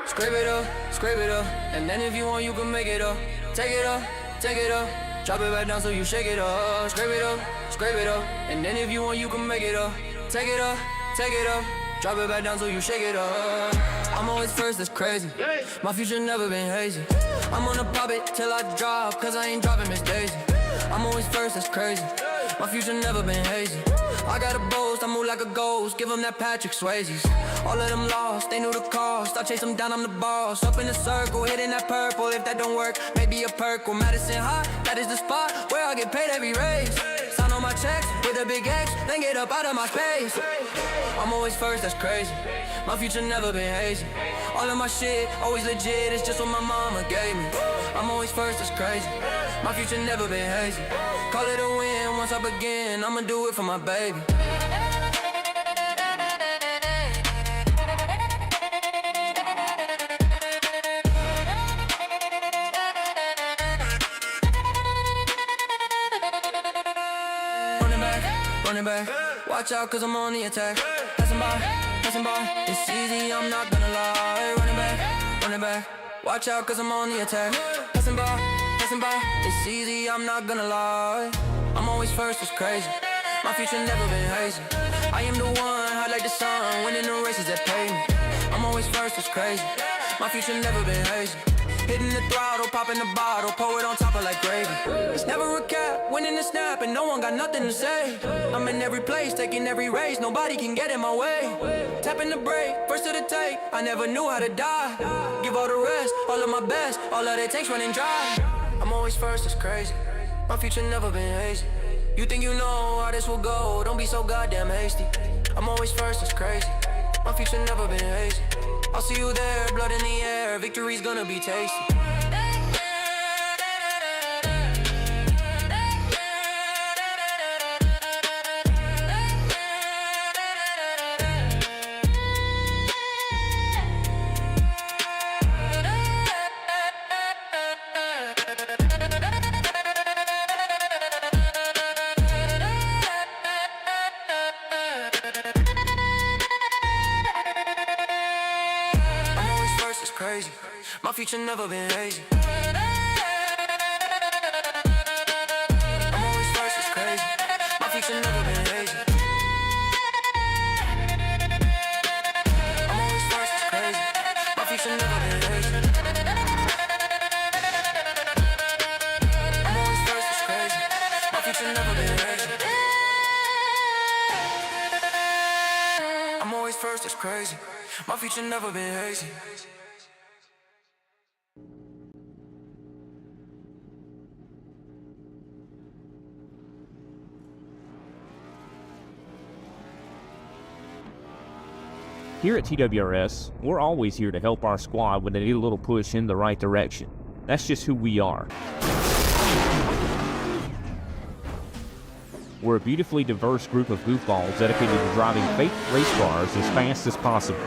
scrape it up, and then if you want, you can make it up. Take it up, drop it back down so you shake it up. Scrape it up, and then if you want, you can make it up. Take it up, drop it back down so you shake it up. I'm always first, that's crazy. My future never been hazy. I'm gonna pop it till I drop, cause I ain't dropping Miss Daisy. I'm always first, that's crazy. My future never been hazy. I got a boast, I move like a ghost. Give them that Patrick Swayze's. All of them lost, they knew the cost. I chase them down, I'm the boss. Up in the circle, hitting that purple. If that don't work, maybe a Perk or Madison High. That is the spot where I get paid every raise. Sign on my checks with a big X, then get up out of my space. I'm always first, that's crazy. My future never been hazy. All of my shit, always legit, it's just what my mama gave me. I'm always first, that's crazy. My future never been hazy. Call it a win, once I begin, I'ma do it for my baby. Running back, watch out cause I'm on the attack. Passing by, it's easy, I'm not gonna lie. Running back, watch out cause I'm on the attack. Passing by, it's easy, I'm not gonna lie. I'm always first, it's crazy. My future never been hazy. I am the one, hot like the sun, winning the races that pay me. I'm always first, it's crazy. My future never been hazy. Hitting the throttle, popping the bottle, pour it on top of like gravy. It's never a cap, winning the snap, and no one got nothing to say. I'm in every place, taking every race, nobody can get in my way. Tapping the brake, first to the take, I never knew how to die. Give all the rest, all of my best, all of that takes running dry. I'm always first, it's crazy. My future never been hazy. You think you know how this will go, don't be so goddamn hasty. I'm always first, it's crazy. My future never been hazy. I'll see you there, blood in the air, victory's gonna be tasty. Crazy. My future never been hazy. I'm always first, it's crazy. My future never been hazy. I'm always first, it's crazy. My future never been hazy. I'm always first, it's crazy. My future never been hazy. I'm always first, it's crazy. My future never been hazy. Here at TWRS, we're always here to help our squad when they need a little push in the right direction. That's just who we are. We're a beautifully diverse group of goofballs dedicated to driving fake race cars as fast as possible.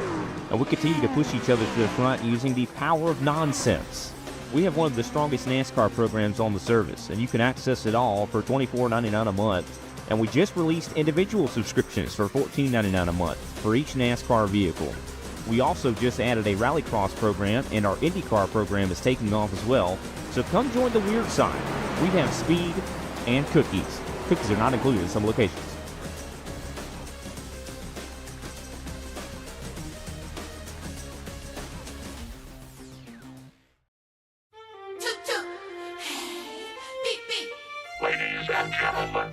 And we continue to push each other to the front using the power of nonsense. We have one of the strongest NASCAR programs on the service, and you can access it all for $24.99 a month. And we just released individual subscriptions for $14.99 a month for each NASCAR vehicle. We also just added a Rallycross program, and our IndyCar program is taking off as well. So come join the weird side. We have speed and cookies. Cookies are not included in some locations. Ladies and gentlemen,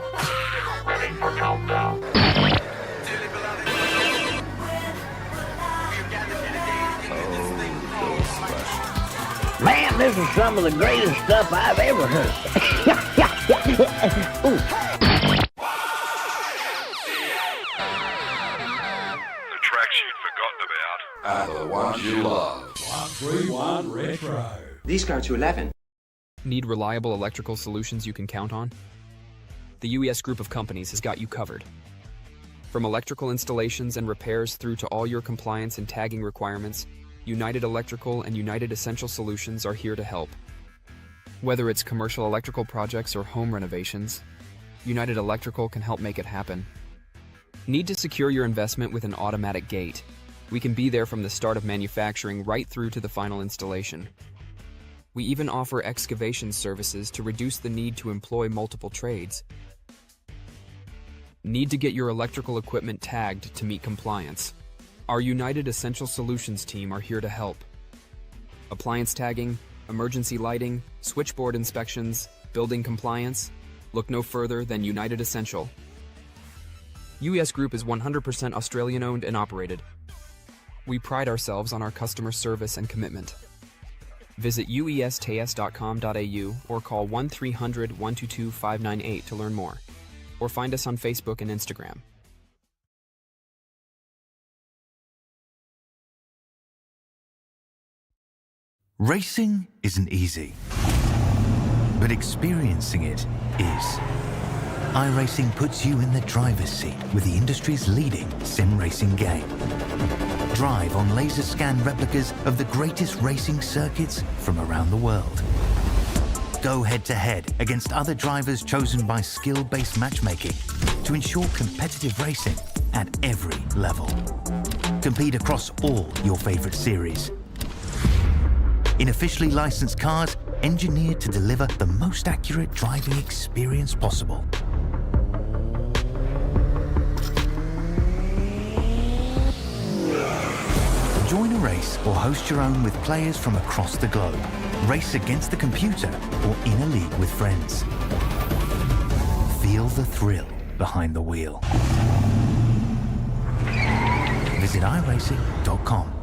ready for countdown. Man, this is some of the greatest stuff I've ever heard. Ooh. The tracks you'd forgotten about are the ones you love. 131 Retro. These go to 11. Need reliable electrical solutions you can count on? The UES group of companies has got you covered. From electrical installations and repairs through to all your compliance and tagging requirements, United Electrical and United Essential Solutions are here to help. Whether it's commercial electrical projects or home renovations, United Electrical can help make it happen. Need to secure your investment with an automatic gate? We can be there from the start of manufacturing right through to the final installation. We even offer excavation services to reduce the need to employ multiple trades. Need to get your electrical equipment tagged to meet compliance? Our United Essential Solutions team are here to help. Appliance tagging, emergency lighting, switchboard inspections, building compliance. Look no further than United Essential. UES Group is 100% Australian owned and operated. We pride ourselves on our customer service and commitment. Visit uestas.com.au or call 1-300-122-598 to learn more, or find us on Facebook and Instagram. Racing isn't easy, but experiencing it is. iRacing puts you in the driver's seat with the industry's leading sim racing game. Drive on laser scan replicas of the greatest racing circuits from around the world. Go head-to-head against other drivers chosen by skill-based matchmaking to ensure competitive racing at every level. Compete across all your favorite series. In officially licensed cars, engineered to deliver the most accurate driving experience possible. Join a race or host your own with players from across the globe. Race against the computer or in a league with friends. Feel the thrill behind the wheel. Visit iRacing.com.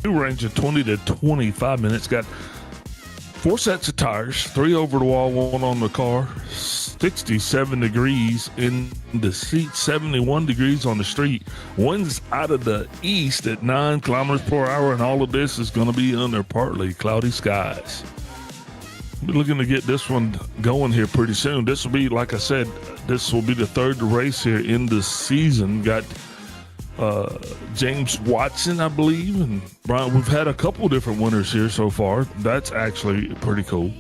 Range of 20 to 25 minutes. Got 4 sets of tires, 3 over the wall, 1 on the car, 67 degrees in the seat, 71 degrees on the street. Winds out of the east at 9 kilometers per hour, and all of this is going to be under partly cloudy skies. We're looking to get this one going here pretty soon. This will be, like I said, this will be the third race here in the season. Got James Watson, I believe, and Brian. We've had a couple different winners here so far. That's actually pretty cool.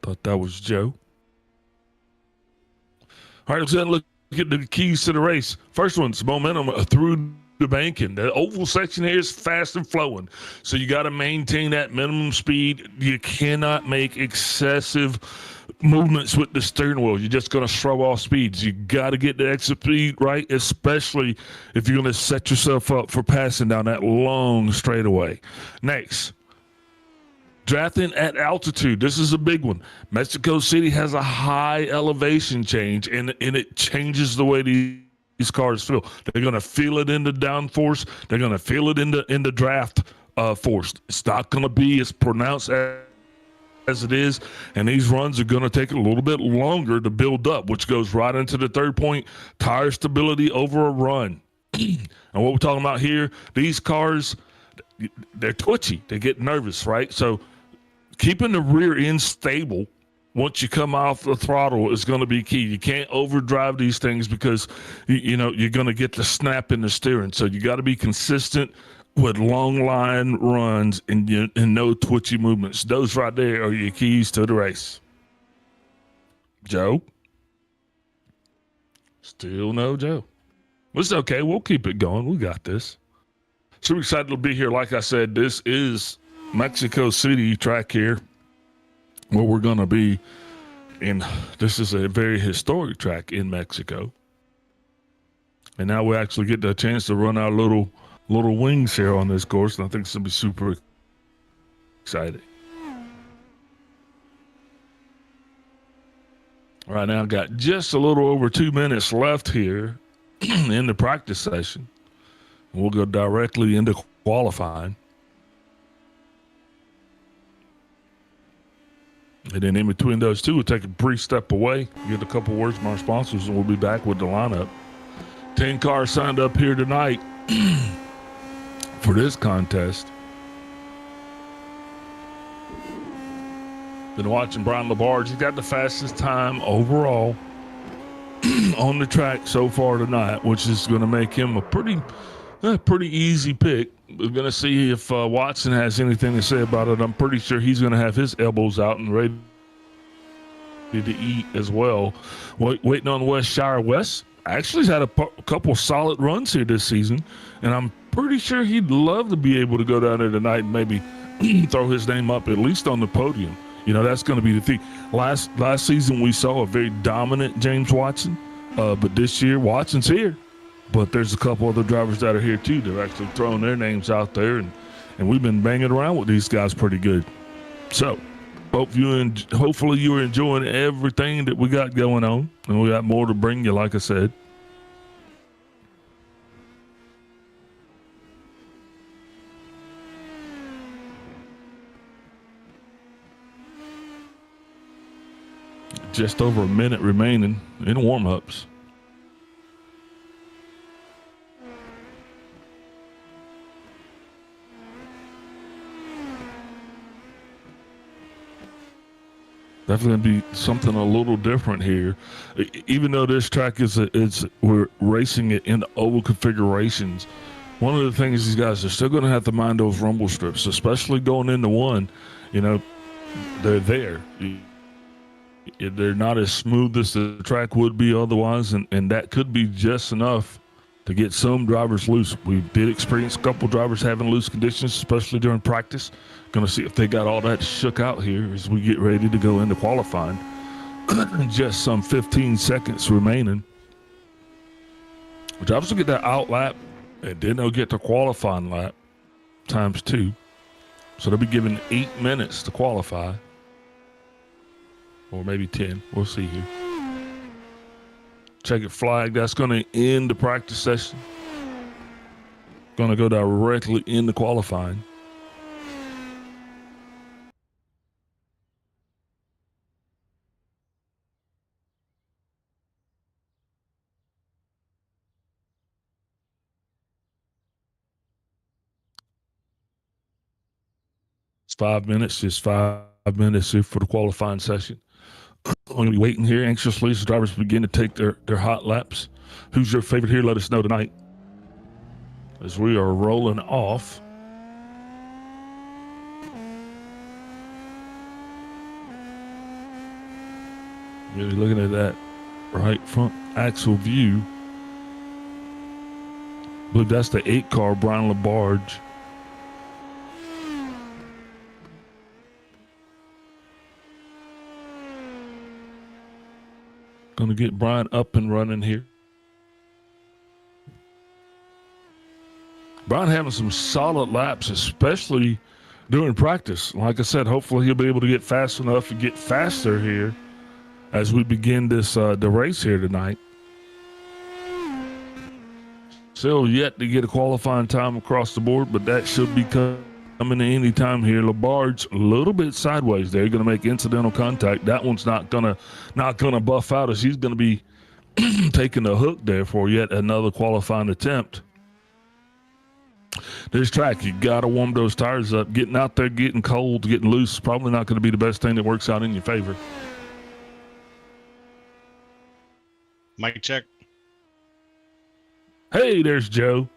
Thought that was Joe. All right, let's look at the keys to the race. First one's momentum through the banking. The oval section here is fast and flowing, so you got to maintain that minimum speed. You cannot make excessive movements with the steering wheel. You're just going to throw off speeds. You got to get the exit speed right, especially if you're going to set yourself up for passing down that long straightaway. Next, drafting at altitude. This is a big one. Mexico City has a high elevation change, and it changes the way these cars feel. They're going to feel it in the downforce. They're going to feel it in the draft force. It's not going to be as pronounced as it is, and these runs are going to take a little bit longer to build up, which goes right into the third point, tire stability over a run. And what we're talking about here, these cars, they're twitchy. They get nervous, right? So keeping the rear end stable once you come off the throttle is going to be key. You can't overdrive these things because you're going to get the snap in the steering. So you got to be consistent with long line runs and no twitchy movements. Those right there are your keys to the race. Joe? Still no Joe. It's okay. We'll keep it going. We got this. Super excited to be here. Like I said, this is Mexico City track here where we're going to be in. This is a very historic track in Mexico. And now we actually get the chance to run our little wings here on this course, and I think it's going to be super exciting. Right now, got just a little over 2 minutes left here in the practice session. We'll go directly into qualifying. And then in between those two, we'll take a brief step away, get a couple words from our sponsors, and we'll be back with the lineup. 10 cars signed up here tonight for this contest. Been watching Brian Labarge. He's got the fastest time overall on the track so far tonight, which is going to make him a pretty easy pick. We're going to see if Watson has anything to say about it. I'm pretty sure he's going to have his elbows out and ready to eat as well. Waiting on Wes Shire. Wes actually has had a couple solid runs here this season, and I'm pretty sure he'd love to be able to go down there tonight and maybe throw his name up at least on the podium. That's going to be the thing. Last season we saw a very dominant James Watson, but this year Watson's here. But there's a couple other drivers that are here too. They're actually throwing their names out there, and we've been banging around with these guys pretty good. So, hopefully you are enjoying everything that we got going on, and we got more to bring you, like I said. Just over a minute remaining in warm-ups. Definitely going to be something a little different here. Even though this track we're racing it in oval configurations, one of the things these guys are still going to have to mind those rumble strips, especially going into one. They're there. They're not as smooth as the track would be otherwise, and that could be just enough to get some drivers loose. We did experience a couple drivers having loose conditions, especially during practice. Going to see if they got all that shook out here as we get ready to go into qualifying. Just some 15 seconds remaining. Drivers will get that out lap, and then they'll get the qualifying lap times 2. So they'll be given 8 minutes to qualify. Or maybe 10. We'll see here. Checkered flag. That's going to end the practice session. Going to go directly into qualifying. 5 minutes, just 5 minutes here for the qualifying session. I'm going to be waiting here anxiously as the drivers begin to take their hot laps. Who's your favorite here? Let us know tonight as we are rolling off. You're looking at that right front axle view. I believe that's the 8 car, Brian LaBarge. Going to get Brian up and running here. Brian having some solid laps, especially during practice. Like I said, hopefully he'll be able to get fast enough to get faster here as we begin this the race here tonight. Still yet to get a qualifying time across the board, but that should be coming any time here. LaBarge a little bit sideways there, going to make incidental contact. That one's not gonna buff out as he's going to be taking the hook there for yet another qualifying attempt. This track, you got to warm those tires up. Getting out there, getting cold, getting loose is probably not going to be the best thing that works out in your favor. Mic check. Hey, there's Joe.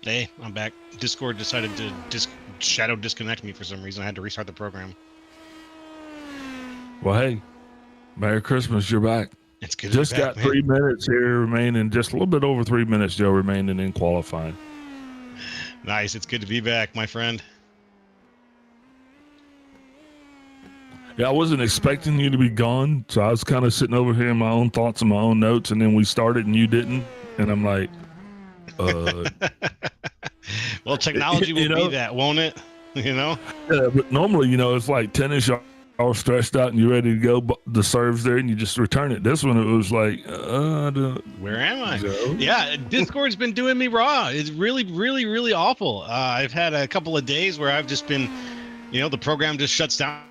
Hey, I'm back. Discord decided to shadow disconnect me for some reason. I had to restart the program. Well, hey, Merry Christmas. You're back. It's good. Just got 3 minutes here remaining, just a little bit over 3 minutes, Joe, remaining in qualifying. Nice. It's good to be back, my friend. Yeah, I wasn't expecting you to be gone, so I was kind of sitting over here in my own thoughts and my own notes, and then we started and you didn't, and I'm like, well, technology will be that, won't it? You know? Yeah, but normally, it's like tennis, you're all stressed out and you're ready to go, but the serve's there and you just return it. This one, it was like, where am I? Joe? Yeah, Discord's been doing me raw. It's really, really, really awful. I've had a couple of days where I've just been, the program just shuts down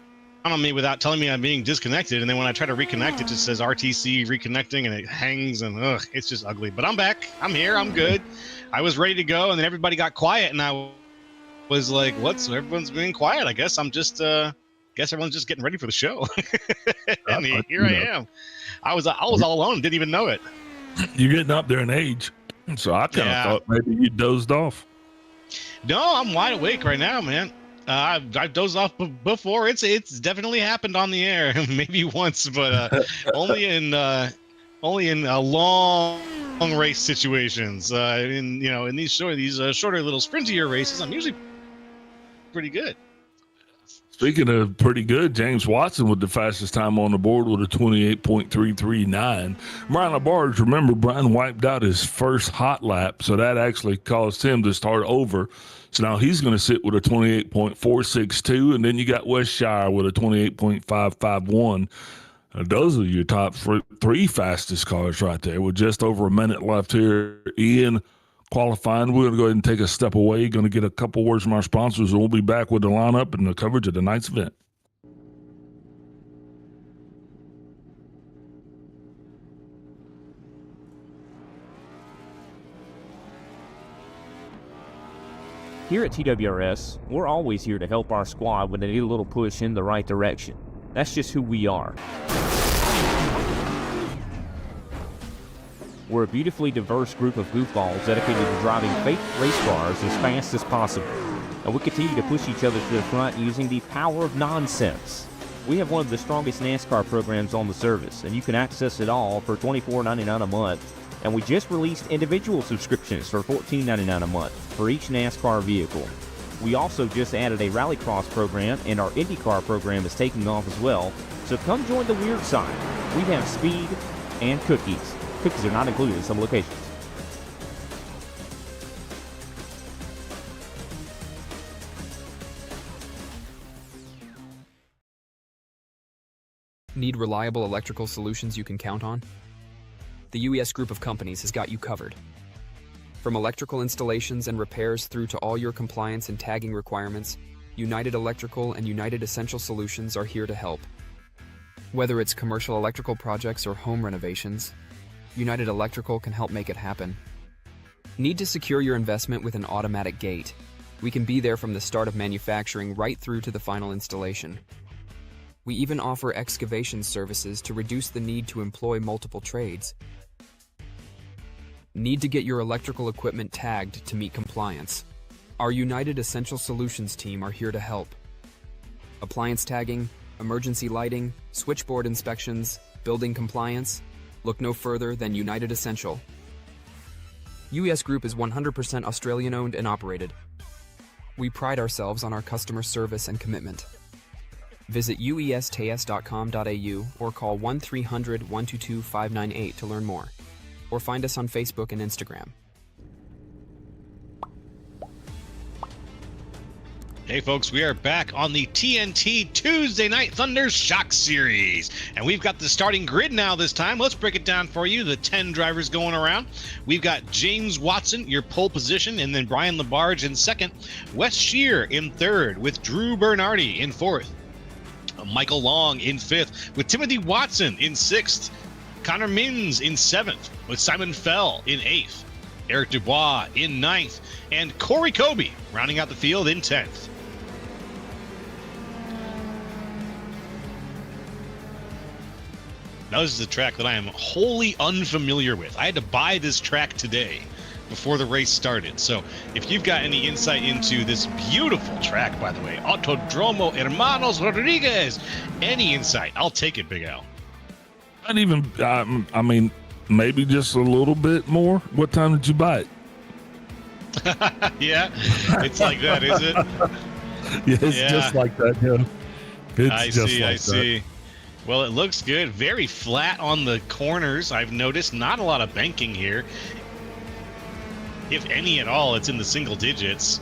on me without telling me I'm being disconnected, and then when I try to reconnect, it just says RTC reconnecting, and it hangs, and it's just ugly. But I'm back. I'm here. I'm good. I was ready to go, and then everybody got quiet, and I was like, everyone's being quiet. I guess I'm just guess everyone's just getting ready for the show. And here I am. I was all alone, didn't even know it. You're getting up there in age, so I kind of thought maybe you dozed off. No, I'm wide awake right now, man. I've dozed off before. It's definitely happened on the air, maybe once, but only in long race situations. In these shorter little sprintier races, I'm usually pretty good. Speaking of pretty good, James Watson with the fastest time on the board with a 28.339. Brian LaBarge, remember, Brian wiped out his first hot lap, so that actually caused him to start over. So now he's going to sit with a 28.462, and then you got Westshire with a 28.551. Those are your top three fastest cars right there with just over a minute left here in qualifying. We're going to go ahead and take a step away, going to get a couple words from our sponsors, and we'll be back with the lineup and the coverage of tonight's event. Here at TWRS, we're always here to help our squad when they need a little push in the right direction. That's just who we are. We're a beautifully diverse group of goofballs dedicated to driving fake race cars as fast as possible. And we continue to push each other to the front using the power of nonsense. We have one of the strongest NASCAR programs on the service, and you can access it all for $24.99 a month. And we just released individual subscriptions for $14.99 a month for each NASCAR vehicle. We also just added a Rallycross program, and our IndyCar program is taking off as well. So come join the weird side. We have speed and cookies. Cookies are not included in some locations. Need reliable electrical solutions you can count on? The UES group of companies has got you covered. From electrical installations and repairs through to all your compliance and tagging requirements, United Electrical and United Essential Solutions are here to help. Whether it's commercial electrical projects or home renovations, United Electrical can help make it happen. Need to secure your investment with an automatic gate? We can be there from the start of manufacturing right through to the final installation. We even offer excavation services to reduce the need to employ multiple trades. Need to get your electrical equipment tagged to meet compliance? Our United Essential Solutions team are here to help. Appliance tagging, emergency lighting, switchboard inspections, building compliance. Look no further than United Essential. UES Group is 100% Australian owned and operated. We pride ourselves on our customer service and commitment. Visit uestas.com.au or call 1-300-122-598 to learn more. Or find us on Facebook and Instagram. Hey folks, we are back on the TNT Tuesday Night Thunder Shock Series. And we've got the starting grid now this time. Let's break it down for you. The 10 drivers going around. We've got James Watson, your pole position, and then Brian Labarge in second. Wes Shear in third, with Drew Bernardi in fourth. Michael Long in fifth, with Timothy Watson in sixth. Connor Mins in seventh, with Simon Fell in eighth. Eric Dubois in ninth, and Corey Kobe rounding out the field in 10th. Now, this is a track that I am wholly unfamiliar with. I had to buy this track today before the race started. So if you've got any insight into this beautiful track, by the way, Autódromo Hermanos Rodríguez, any insight, I'll take it, Big Al. Not even, I mean, maybe just a little bit more. What time did you buy it? Yeah, it's like that, is it? Yeah, it's just like that, yeah. I see. Well, it looks good. Very flat on the corners, I've noticed. Not a lot of banking here. If any at all, it's in the single digits.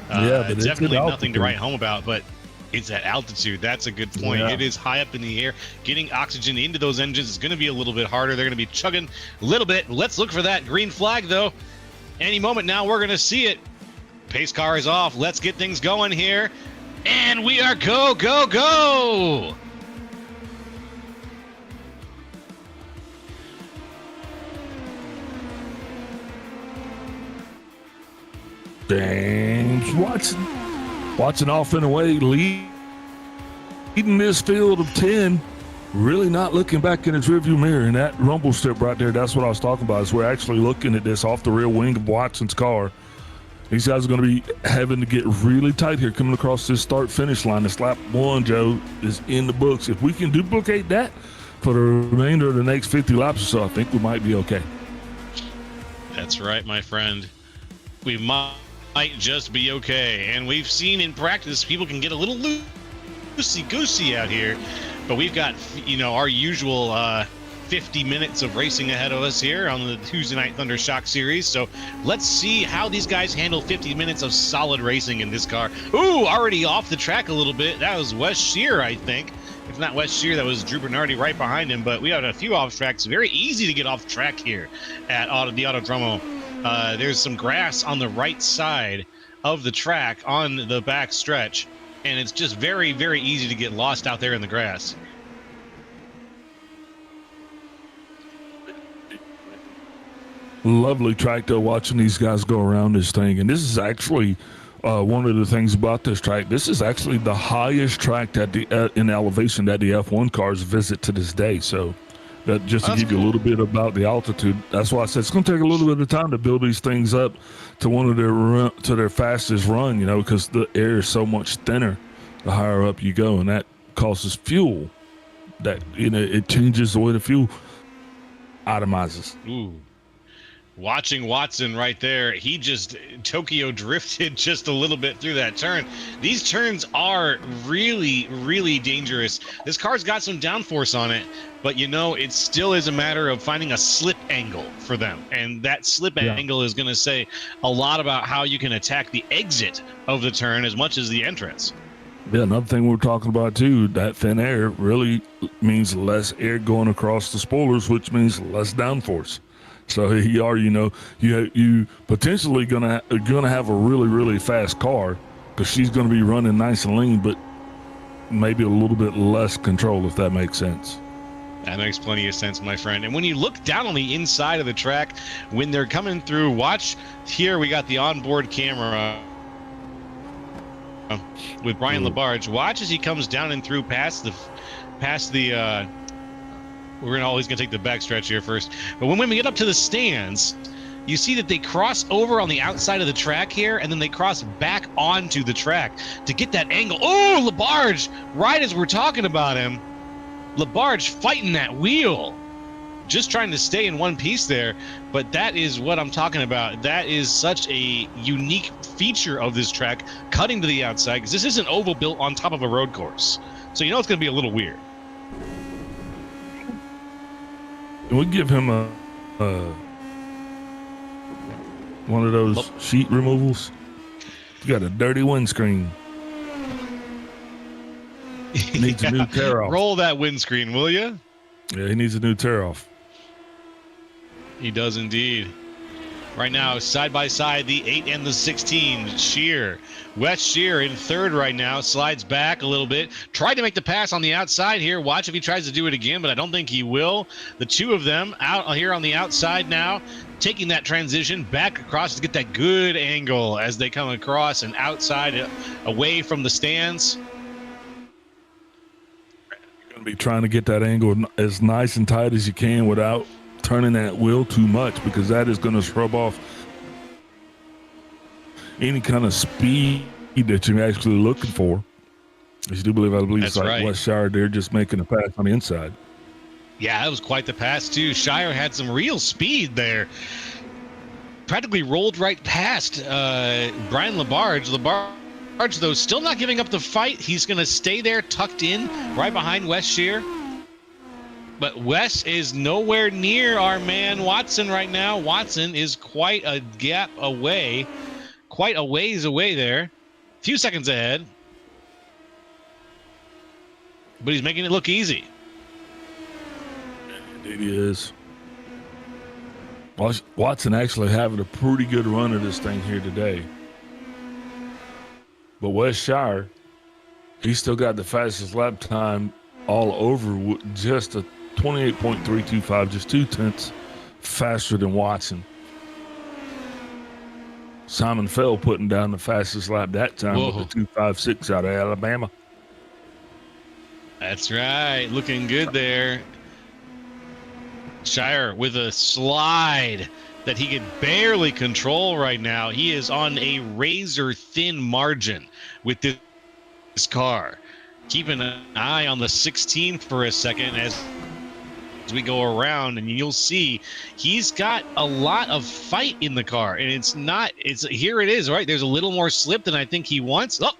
But it's definitely nothing to write home about, but it's at altitude. That's a good point. Yeah. It is high up in the air. Getting oxygen into those engines is going to be a little bit harder. They're going to be chugging a little bit. Let's look for that green flag, though. Any moment now, we're going to see it. Pace car is off. Let's get things going here. And we are go, go, go! James Watson off in a way, leading this field of 10, really not looking back in his rearview mirror. And that rumble strip right there, that's what I was talking about, is we're actually looking at this off the rear wing of Watson's car. These guys are going to be having to get really tight here coming across this start-finish line. This lap one, Joe, is in the books. If we can duplicate that for the remainder of the next 50 laps or so, I think we might be okay. That's right, my friend. We might just be okay. And we've seen in practice people can get a little loosey-goosey out here, but we've got, our usual 50 minutes of racing ahead of us here on the Tuesday Night Thunder Shock Series. So let's see how these guys handle 50 minutes of solid racing in this car. Ooh, already off the track a little bit. That was Wes Shear, I think. If not Wes Shear, that was Drew Bernardi right behind him. But we had a few off tracks. Very easy to get off track here at the Autodromo. There's some grass on the right side of the track on the back stretch, and it's just very, very easy to get lost out there in the grass. Lovely track, though, watching these guys go around this thing. And this is actually one of the things about this track. This is actually the highest track that in elevation that the F1 cars visit to this day. So that just to give you a little bit about the altitude. That's why I said it's going to take a little bit of time to build these things up to their fastest run, because the air is so much thinner the higher up you go, and that causes fuel that, it changes the way the fuel atomizes. Ooh. Watching Watson right there, he just Tokyo drifted just a little bit through that turn. These turns are really, really dangerous. This car's got some downforce on it, but it still is a matter of finding a slip angle for them. And that slip angle is going to say a lot about how you can attack the exit of the turn as much as the entrance. Yeah, another thing we're talking about too, that thin air really means less air going across the spoilers, which means less downforce. So you potentially gonna have a really, really fast car because she's gonna be running nice and lean, but maybe a little bit less control, if that makes sense. That makes plenty of sense, my friend. And when you look down on the inside of the track, when they're coming through, watch here. We got the onboard camera with Brian Labarge. Watch as he comes down and through past the he's gonna take the back stretch here first. But when we get up to the stands, you see that they cross over on the outside of the track here, and then they cross back onto the track to get that angle. Oh, Labarge, right as we're talking about him, Labarge fighting that wheel, just trying to stay in one piece there. But that is what I'm talking about. That is such a unique feature of this track, cutting to the outside, because this is an oval built on top of a road course. So you know it's going to be a little weird. We give him one of those sheet removals. He's got a dirty windscreen. He needs a new tear off. Roll that windscreen, will you? Yeah, he needs a new tear off. He does indeed. Right now, side by side, the 8 and the 16. Shear. Wes Shear in third right now. Slides back a little bit. Tried to make the pass on the outside here. Watch if he tries to do it again, but I don't think he will. The two of them out here on the outside now, taking that transition back across to get that good angle as they come across and outside away from the stands. You're going to be trying to get that angle as nice and tight as you can without turning that wheel too much, because that is going to rub off any kind of speed that you're actually looking for. I believe it's like right. Wes Shire there just making a pass on the inside. Yeah, that was quite the pass too. Shire had some real speed there. Practically rolled right past Brian Labarge. Labarge, though, still not giving up the fight. He's going to stay there tucked in right behind Wes Shear. But Wes is nowhere near our man Watson right now. Watson is quite a gap away, quite a ways away there. A few seconds ahead. But he's making it look easy. Indeed he is. Watson actually having a pretty good run of this thing here today. But Wes Shire, he's still got the fastest lap time all over with just a 28.325, just 0.2 faster than Watson. Simon Fell putting down the fastest lap that time with a 2.56 out of Alabama. That's right. Looking good there. Shire with a slide that he can barely control right now. He is on a razor-thin margin with this car. Keeping an eye on the 16 for a second as we go around, and you'll see he's got a lot of fight in the car, and here it is, right? There's a little more slip than I think he wants. Oh,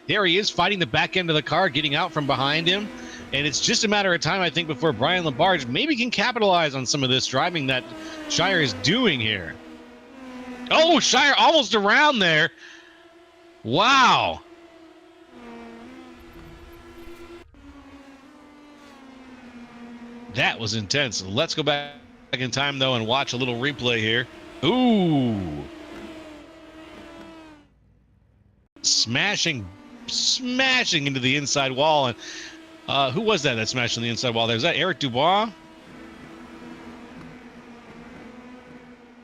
there he is fighting the back end of the car, getting out from behind him. And it's just a matter of time, I think, before Brian Labarge maybe can capitalize on some of this driving that Shire is doing here. Oh, Shire almost around there. Wow. That was intense. Let's go back in time, though, and watch a little replay here. Ooh. Smashing into the inside wall. And who was that smashed on the inside wall there? Was that Eric Dubois?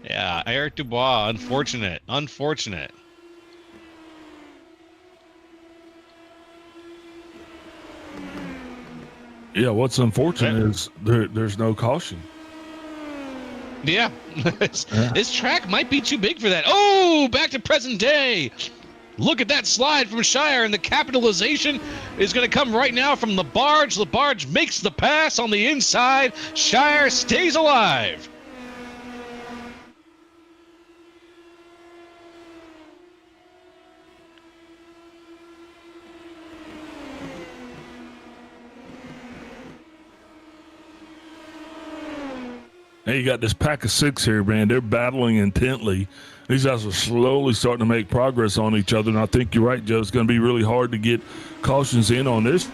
Yeah, Eric Dubois. Unfortunate. Yeah, what's unfortunate is there's no caution. Yeah. This track might be too big for that. Oh, back to present day. Look at that slide from Shire, and the capitalization is going to come right now from Labarge. Labarge makes the pass on the inside. Shire stays alive. Hey, you got this pack of six here, man. They're battling intently. These guys are slowly starting to make progress on each other, and I think you're right, Joe. It's going to be really hard to get cautions in on this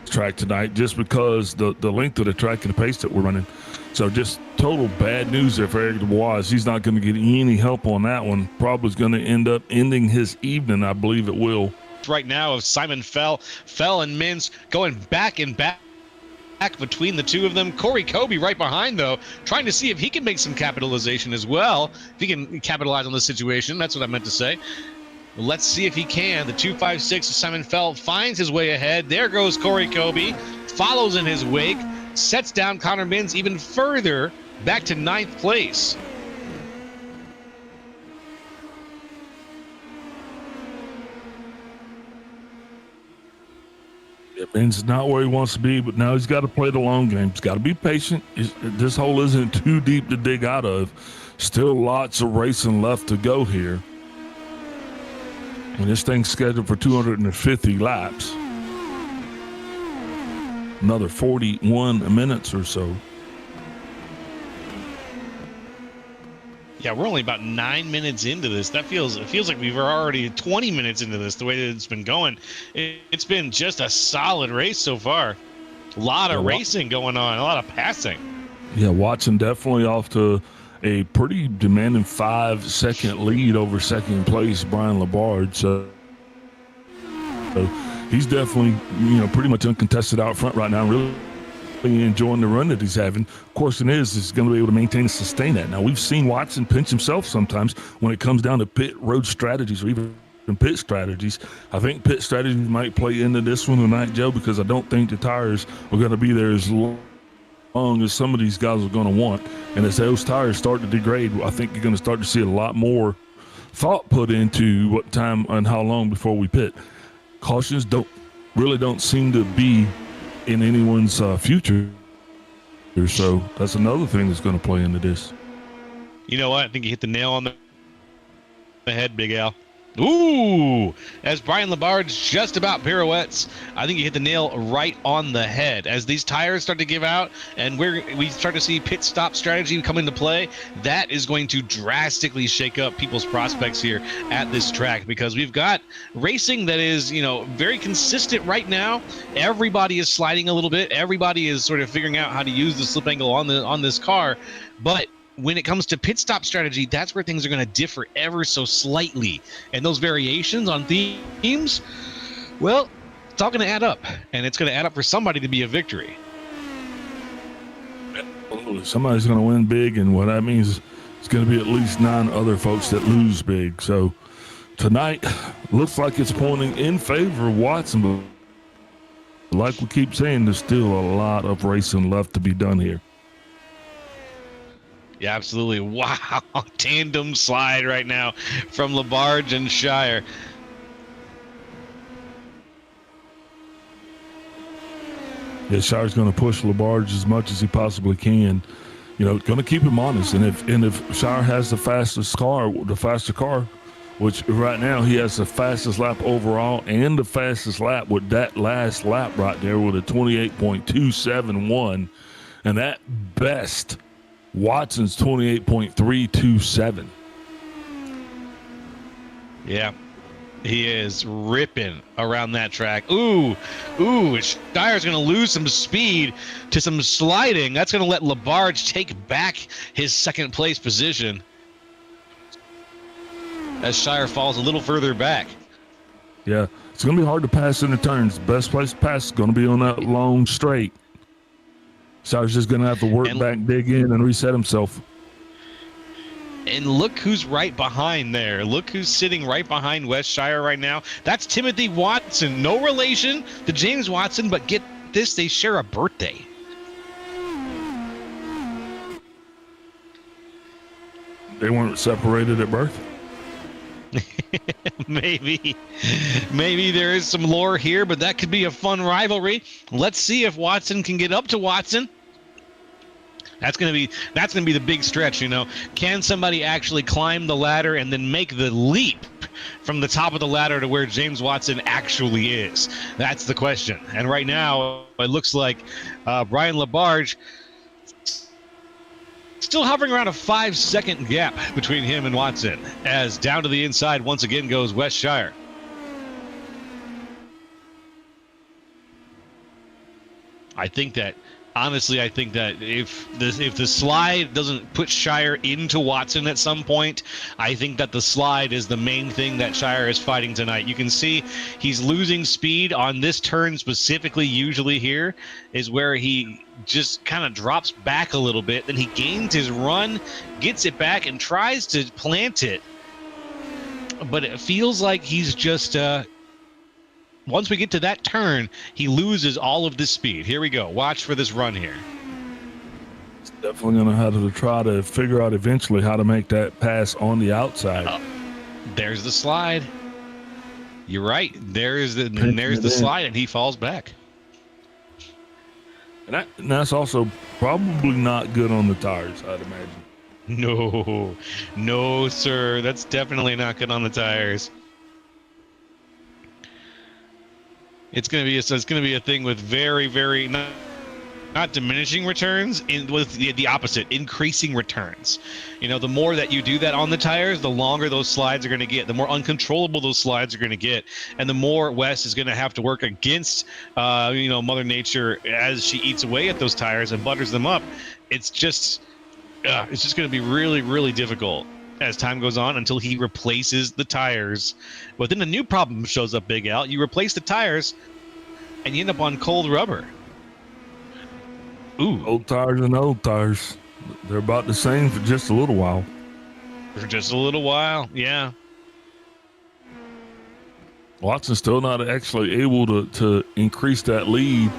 track tonight just because the length of the track and the pace that we're running. So just total bad news there for Eric Dubois. He's not going to get any help on that one. Probably is going to end up ending his evening. I believe it will. Right now of Simon Fell and Mins going back and back between the two of them. Corey Kobe right behind, though, trying to see if he can make some capitalization as well. If he can capitalize on the situation, that's what I meant to say. Let's see if he can. The 2.56 Simon Feld finds his way ahead. There goes Corey Kobe, follows in his wake, sets down Connor Mins even further back to 9th place. Mins is not where he wants to be, but now he's got to play the long game. He's got to be patient. This hole isn't too deep to dig out of. Still lots of racing left to go here. And this thing's scheduled for 250 laps. Another 41 minutes or so. Yeah, we're only about 9 minutes into this. It feels like we were already 20 minutes into this, the way that it's been going. It's been just a solid race so far. A lot of racing going on, a lot of passing. Yeah, Watson definitely off to a pretty demanding 5-second lead over second place Brian Labarge. So he's definitely, pretty much uncontested out front right now. Really enjoying the run that he's having. Question is going to be able to maintain and sustain that. Now, we've seen Watson pinch himself sometimes when it comes down to pit road strategies or even pit strategies. I think pit strategies might play into this one tonight, Joe, because I don't think the tires are going to be there as long as some of these guys are going to want. And as those tires start to degrade, I think you're going to start to see a lot more thought put into what time and how long before we pit. Cautions don't seem to be in anyone's future. So that's another thing that's going to play into this. You know what? I think you hit the nail on the head, Big Al. Ooh, as Brian Labarge just about pirouettes, I think you hit the nail right on the head. As these tires start to give out and we start to see pit stop strategy come into play, that is going to drastically shake up people's prospects here at this track, because we've got racing that is, very consistent right now. Everybody is sliding a little bit. Everybody is sort of figuring out how to use the slip angle on this car, but when it comes to pit stop strategy, that's where things are going to differ ever so slightly. And those variations on themes, well, it's all going to add up. And it's going to add up for somebody to be a victory. Somebody's going to win big, and what that means is it's going to be at least 9 other folks that lose big. So tonight looks like it's pointing in favor of Watson. But like we keep saying, there's still a lot of racing left to be done here. Yeah, absolutely. Wow. Tandem slide right now from Labarge and Shire. Yeah, Shire's going to push Labarge as much as he possibly can. Going to keep him honest. And if Shire has the faster car, which right now he has the fastest lap overall and the fastest lap with that last lap right there with a 28.271, and that best Watson's 28.327. Yeah, he is ripping around that track. Ooh, Shire's going to lose some speed to some sliding. That's going to let Labarge take back his second place position as Shire falls a little further back. Yeah, it's going to be hard to pass in the turns. Best place to pass is going to be on that long straight. Shire's just going to have to work back, dig in, and reset himself. And look who's right behind there. Look who's sitting right behind West Shire right now. That's Timothy Watson. No relation to James Watson, but get this, they share a birthday. They weren't separated at birth? Maybe there is some lore here, but that could be a fun rivalry. Let's see if Watson can get up to Watson. That's gonna be the big stretch, Can somebody actually climb the ladder and then make the leap from the top of the ladder to where James Watson actually is? That's the question. And right now, it looks like Brian Labarge still hovering around a 5-second gap between him and Watson, as down to the inside once again goes West Shire. I think that if the slide doesn't put Shire into Watson at some point, I think that the slide is the main thing that Shire is fighting tonight. You can see he's losing speed on this turn specifically. Usually here is where he just kind of drops back a little bit. Then he gains his run, gets it back, and tries to plant it but it feels like he's just once we get to that turn, he loses all of this speed. Here we go. Watch for this run here. It's definitely going to have to try to figure out eventually how to make that pass on the outside. There's the slide. You're right. There's the slide, and he falls back. And that's also probably not good on the tires, I'd imagine. No, sir. That's definitely not good on the tires. It's gonna be a thing with very, very not diminishing returns, with the opposite, increasing returns. You know, the more that you do that on the tires, the longer those slides are going to get, the more uncontrollable those slides are going to get, and the more Wes is going to have to work against, Mother Nature as she eats away at those tires and butters them up. It's just going to be really, really difficult as time goes on until he replaces the tires. But then a new problem shows up, Big Al. You replace the tires, and you end up on cold rubber. Ooh. Old tires and old tires. They're about the same for just a little while. For just a little while, yeah. Watson's still not actually able to increase that lead.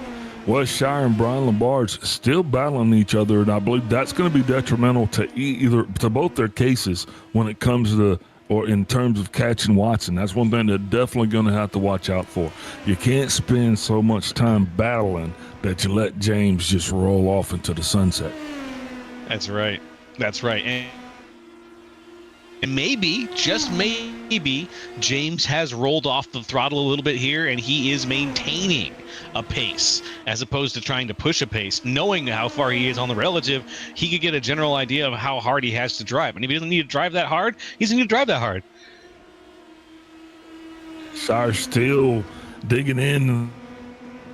Wes Shire and Brian Labarge still battling each other, and I believe that's going to be detrimental to both their cases when it comes to or in terms of catching Watson. That's one thing they're definitely going to have to watch out for. You can't spend so much time battling that you let James just roll off into the sunset. That's right. And maybe, just maybe, James has rolled off the throttle a little bit here, and he is maintaining a pace as opposed to trying to push a pace. Knowing how far he is on the relative, he could get a general idea of how hard he has to drive. And if he doesn't need to drive that hard, he doesn't need to drive that hard. Shire still digging in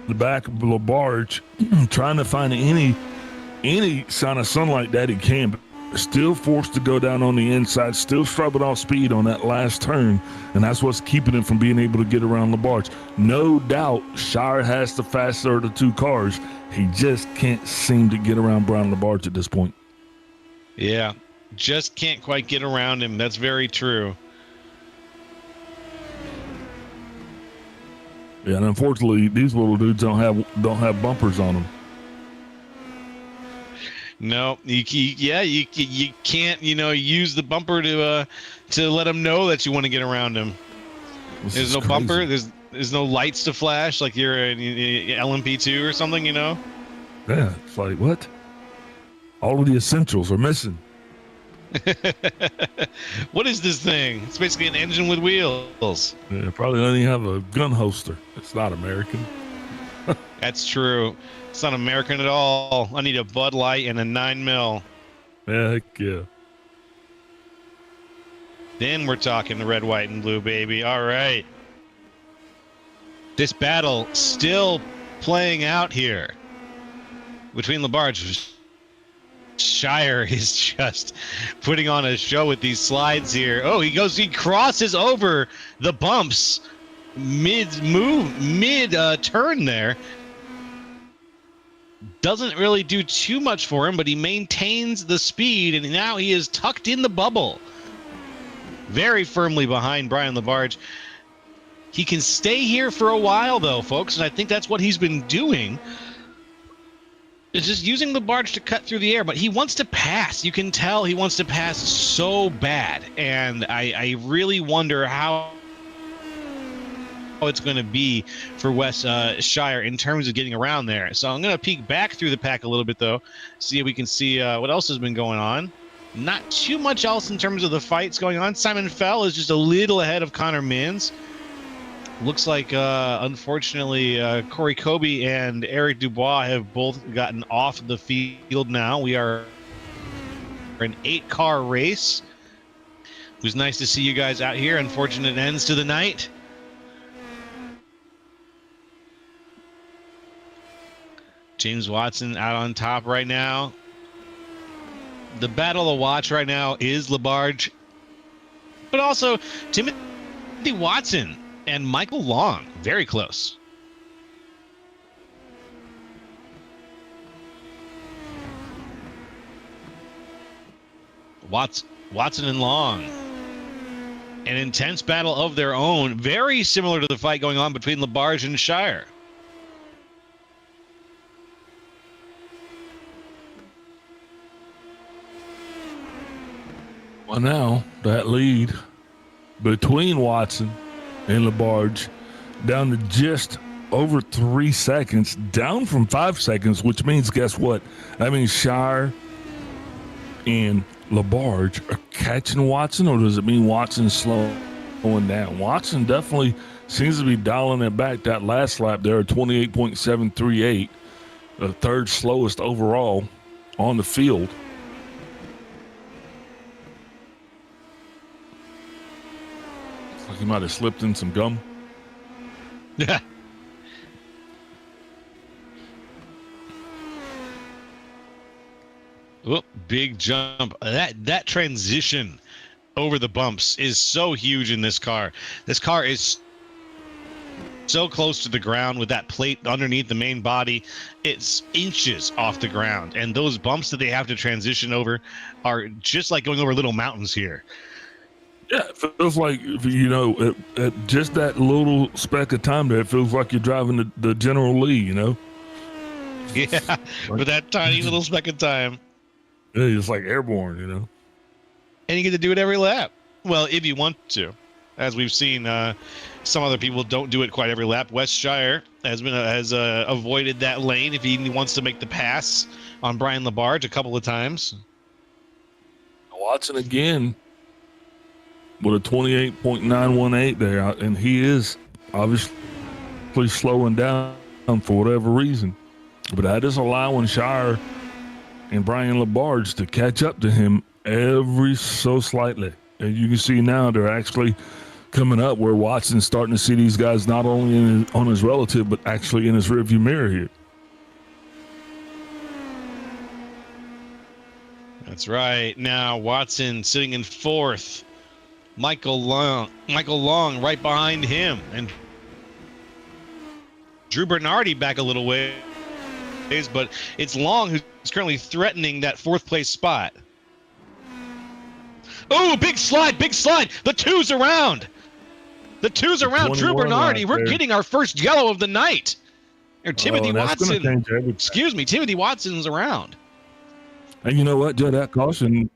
the back of the barge, trying to find any sign of sunlight that he can, but still forced to go down on the inside, still struggling off speed on that last turn, and that's what's keeping him from being able to get around Labarge. No doubt Shire has the faster of the two cars. He just can't seem to get around Brian Labarge at this point. Yeah, just can't quite get around him. That's very true. Yeah, and unfortunately, these little dudes don't have bumpers on them. No, you can't, use the bumper to let them know that you want to get around him. There's no bumper. There's no lights to flash like you're in LMP2 or something, Yeah, it's like, what? All of the essentials are missing. What is this thing? It's basically an engine with wheels. Yeah, probably doesn't even have a gun holster. It's not American. That's true. It's not American at all. I need a Bud Light and a 9mm. Heck yeah. Then we're talking the red, white, and blue, baby. All right. This battle still playing out here between Labarge. Shire is just putting on a show with these slides here. Oh, he crosses over the bumps mid turn there. Doesn't really do too much for him, but he maintains the speed, and now he is tucked in the bubble. Very firmly behind Brian Labarge. He can stay here for a while, though, folks, and I think that's what he's been doing. Is just using the barge to cut through the air, but he wants to pass. You can tell he wants to pass so bad, and I really wonder how it's going to be for Wes Shire in terms of getting around there. So I'm going to peek back through the pack a little bit, though, see if we can see what else has been going on. Not too much else in terms of the fights going on. Simon Fell is just a little ahead of Connor Mins. Looks like, unfortunately, Corey Kobe and Eric Dubois have both gotten off the field now. We are an 8-car race. It was nice to see you guys out here. Unfortunate ends to the night. James Watson out on top right now. The battle to watch right now is Labarge, but also Timothy Watson and Michael Long, very close. Watson and Long. an intense battle of their own, very similar to the fight going on between Labarge and Shire. Well, now that lead between Watson and Labarge down to just over 3 seconds, down from 5 seconds, which means, guess what? That means Shire and Labarge are catching Watson, or does it mean Watson slowing down? Watson definitely seems to be dialing it back. That last lap there, 28.738, the third slowest overall on the field. Looks like he might have slipped in some gum. Yeah. Whoop, big jump. That transition over the bumps is so huge in this car. This car is so close to the ground with that plate underneath the main body. It's inches off the ground. And those bumps that they have to transition over are just like going over little mountains here. Yeah, it feels like, you know, at just that little speck of time there, it feels like you're driving the General Lee, you know? Yeah, for that tiny little speck of time. Yeah, it's like airborne, you know? And you get to do it every lap. Well, if you want to. As we've seen, some other people don't do it quite every lap. Wes Shire has avoided that lane if he wants to make the pass on Brian Labarge a couple of times. Watson again with a 28.918 there, and he is obviously slowing down for whatever reason. But that is allowing Shire and Brian Labarge to catch up to him every so slightly. And you can see now they're actually coming up where Watson's starting to see these guys not only on his relative, but actually in his rearview mirror here. That's right. Now Watson sitting in fourth. Michael Long right behind him. And Drew Bernardi back a little ways, but it's Long who's currently threatening that fourth place spot. Oh, big slide, big slide. The two's around. The two's around. Drew Bernardi. Right, we're getting our first yellow of the night. Or Timothy Watson. Excuse me, Timothy Watson's around. And you know what, Joe? That caution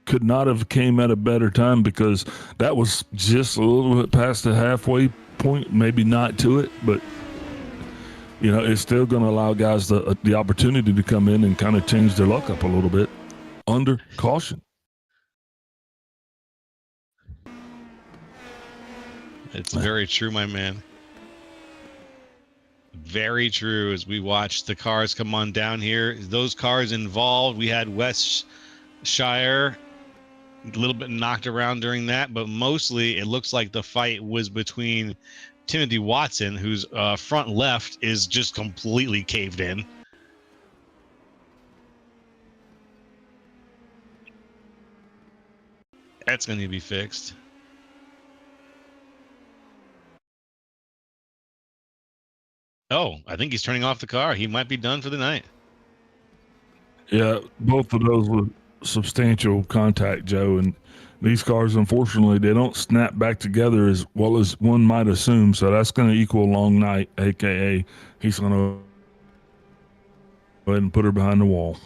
could not have came at a better time, because that was just a little bit past the halfway point, maybe not to it, but you know, it's still going to allow guys the opportunity to come in and kind of change their luck up a little bit under caution. It's very true, my man. Very true. As we watch the cars come on down here, those cars involved, we had West Shire a little bit knocked around during that, but mostly it looks like the fight was between Timothy Watson, whose front left is just completely caved in. That's going to be fixed. Oh, I think he's turning off the car. He might be done for the night. Yeah, both of those were substantial contact, Joe, and these cars, unfortunately, they don't snap back together as well as one might assume, so that's going to equal a long night, a.k.a. he's going to go ahead and put her behind the wall.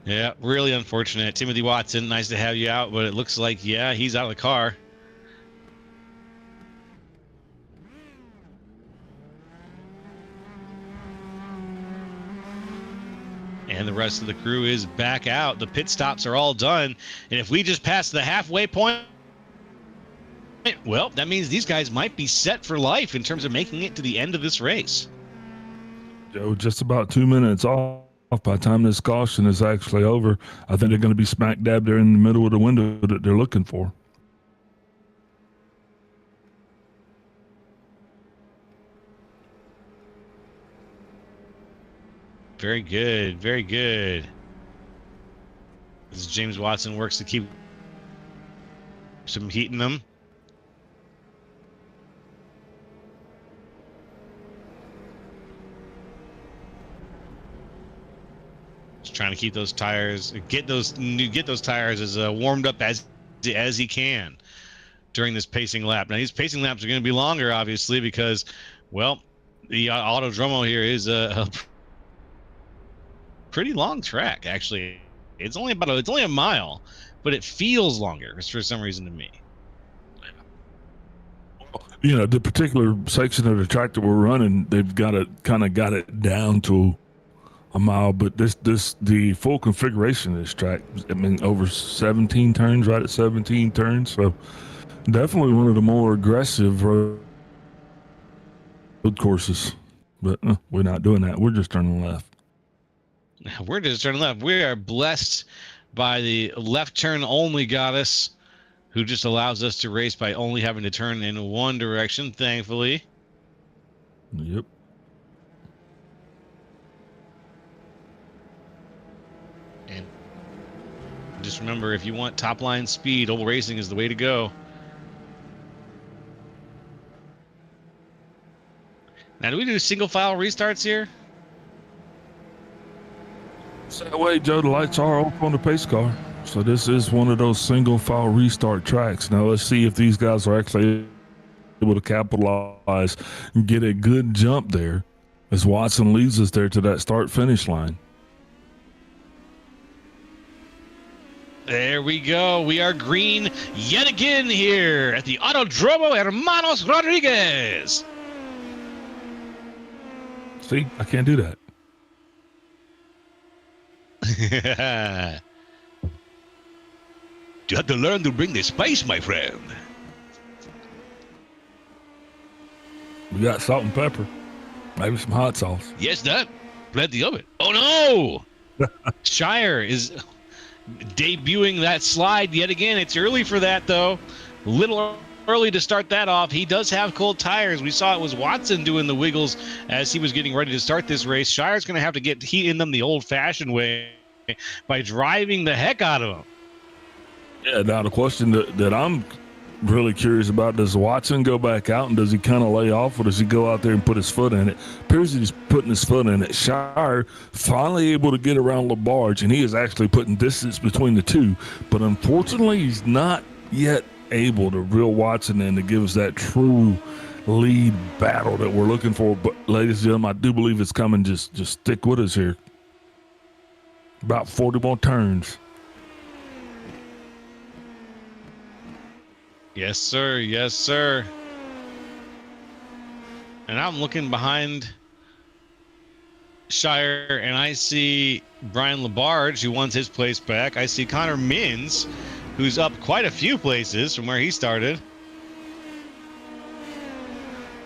Yeah, really unfortunate. Timothy Watson, nice to have you out, but it looks like, yeah, he's out of the car. And the rest of the crew is back out. The pit stops are all done. And if we just pass the halfway point, well, that means these guys might be set for life in terms of making it to the end of this race. Joe, just about 2 minutes off by the time this caution is actually over. I think they're going to be smack dab there in the middle of the window that they're looking for. Very good, very good. As James Watson works to keep some heat in them. Just trying to keep those tires, get those tires as warmed up as as he can during this pacing lap. Now, these pacing laps are going to be longer, obviously, because, well, the Autódromo here is a pretty long track, actually. It's only a mile, but it feels longer for some reason to me. You know, the particular section of the track that we're running, they've got it down to a mile, but the full configuration of this track, I mean, over 17 turns, right at 17 turns, so definitely one of the more aggressive road courses. But we're not doing that. We're just turning left. We're just turning left. We are blessed by the left turn only goddess, who just allows us to race by only having to turn in one direction, thankfully. Yep. And just remember, if you want top line speed, oval racing is the way to go. Now, do we do single file restarts here? So that way, Joe, the lights are off on the pace car. So this is one of those single file restart tracks. Now let's see if these guys are actually able to capitalize and get a good jump there as Watson leads us there to that start finish line. There we go. We are green yet again here at the Autódromo Hermanos Rodríguez. See, I can't do that. You have to learn to bring the spice, my friend. We got salt and pepper, maybe some hot sauce. Yes, that. Plenty of it. Oh, no! Shire is debuting that slide yet again. It's early for that, though. A little early to start that off. He does have cold tires. We saw it was Watson doing the wiggles as he was getting ready to start this race. Shire's going to have to get heat in them the old-fashioned way by driving the heck out of them. Yeah, now the question that I'm really curious about, does Watson go back out and does he kind of lay off, or does he go out there and put his foot in it? Appears he's putting his foot in it. Shire finally able to get around LaBarge, and he is actually putting distance between the two, but unfortunately he's not yet able to reel Watson in to give us that true lead battle that we're looking for. But ladies and gentlemen, I do believe it's coming. Just stick with us here. About 40 more turns. Yes, sir. Yes, sir. And I'm looking behind Shire, and I see Brian LaBarge, who wants his place back. I see Connor Mins, who's up quite a few places from where he started.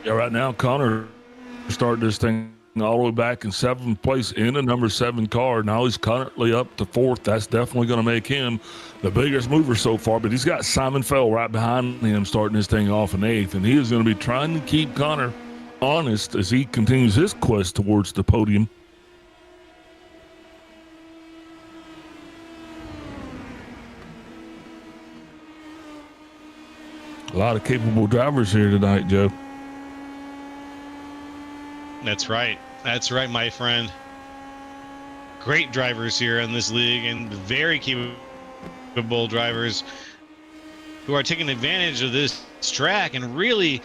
Yeah, right now, Connor started this thing all the way back in 7th place in a number 7 car. Now he's currently up to 4th. That's definitely going to make him the biggest mover so far. But he's got Simon Fell right behind him starting this thing off in 8th. And he is going to be trying to keep Connor honest as he continues his quest towards the podium. A lot of capable drivers here tonight, Joe. That's right. That's right, my friend. Great drivers here in this league, and very capable drivers who are taking advantage of this track and really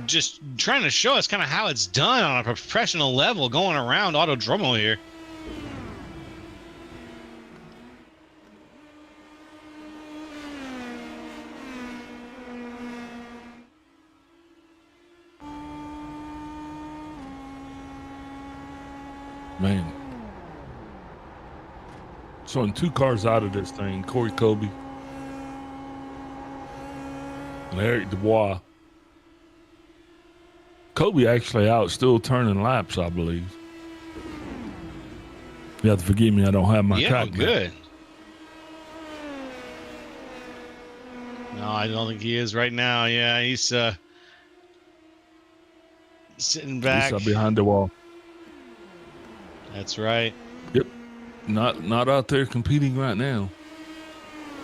just trying to show us kind of how it's done on a professional level going around Autódromo here. Man. So in 2 cars out of this thing, Corey Colby and Eric Dubois. Colby actually out still turning laps, I believe. You have to forgive me, I don't have my calculator. Good. No, I don't think he is right now. Yeah, he's sitting back. He's behind the wall. That's right. Yep. Not out there competing right now.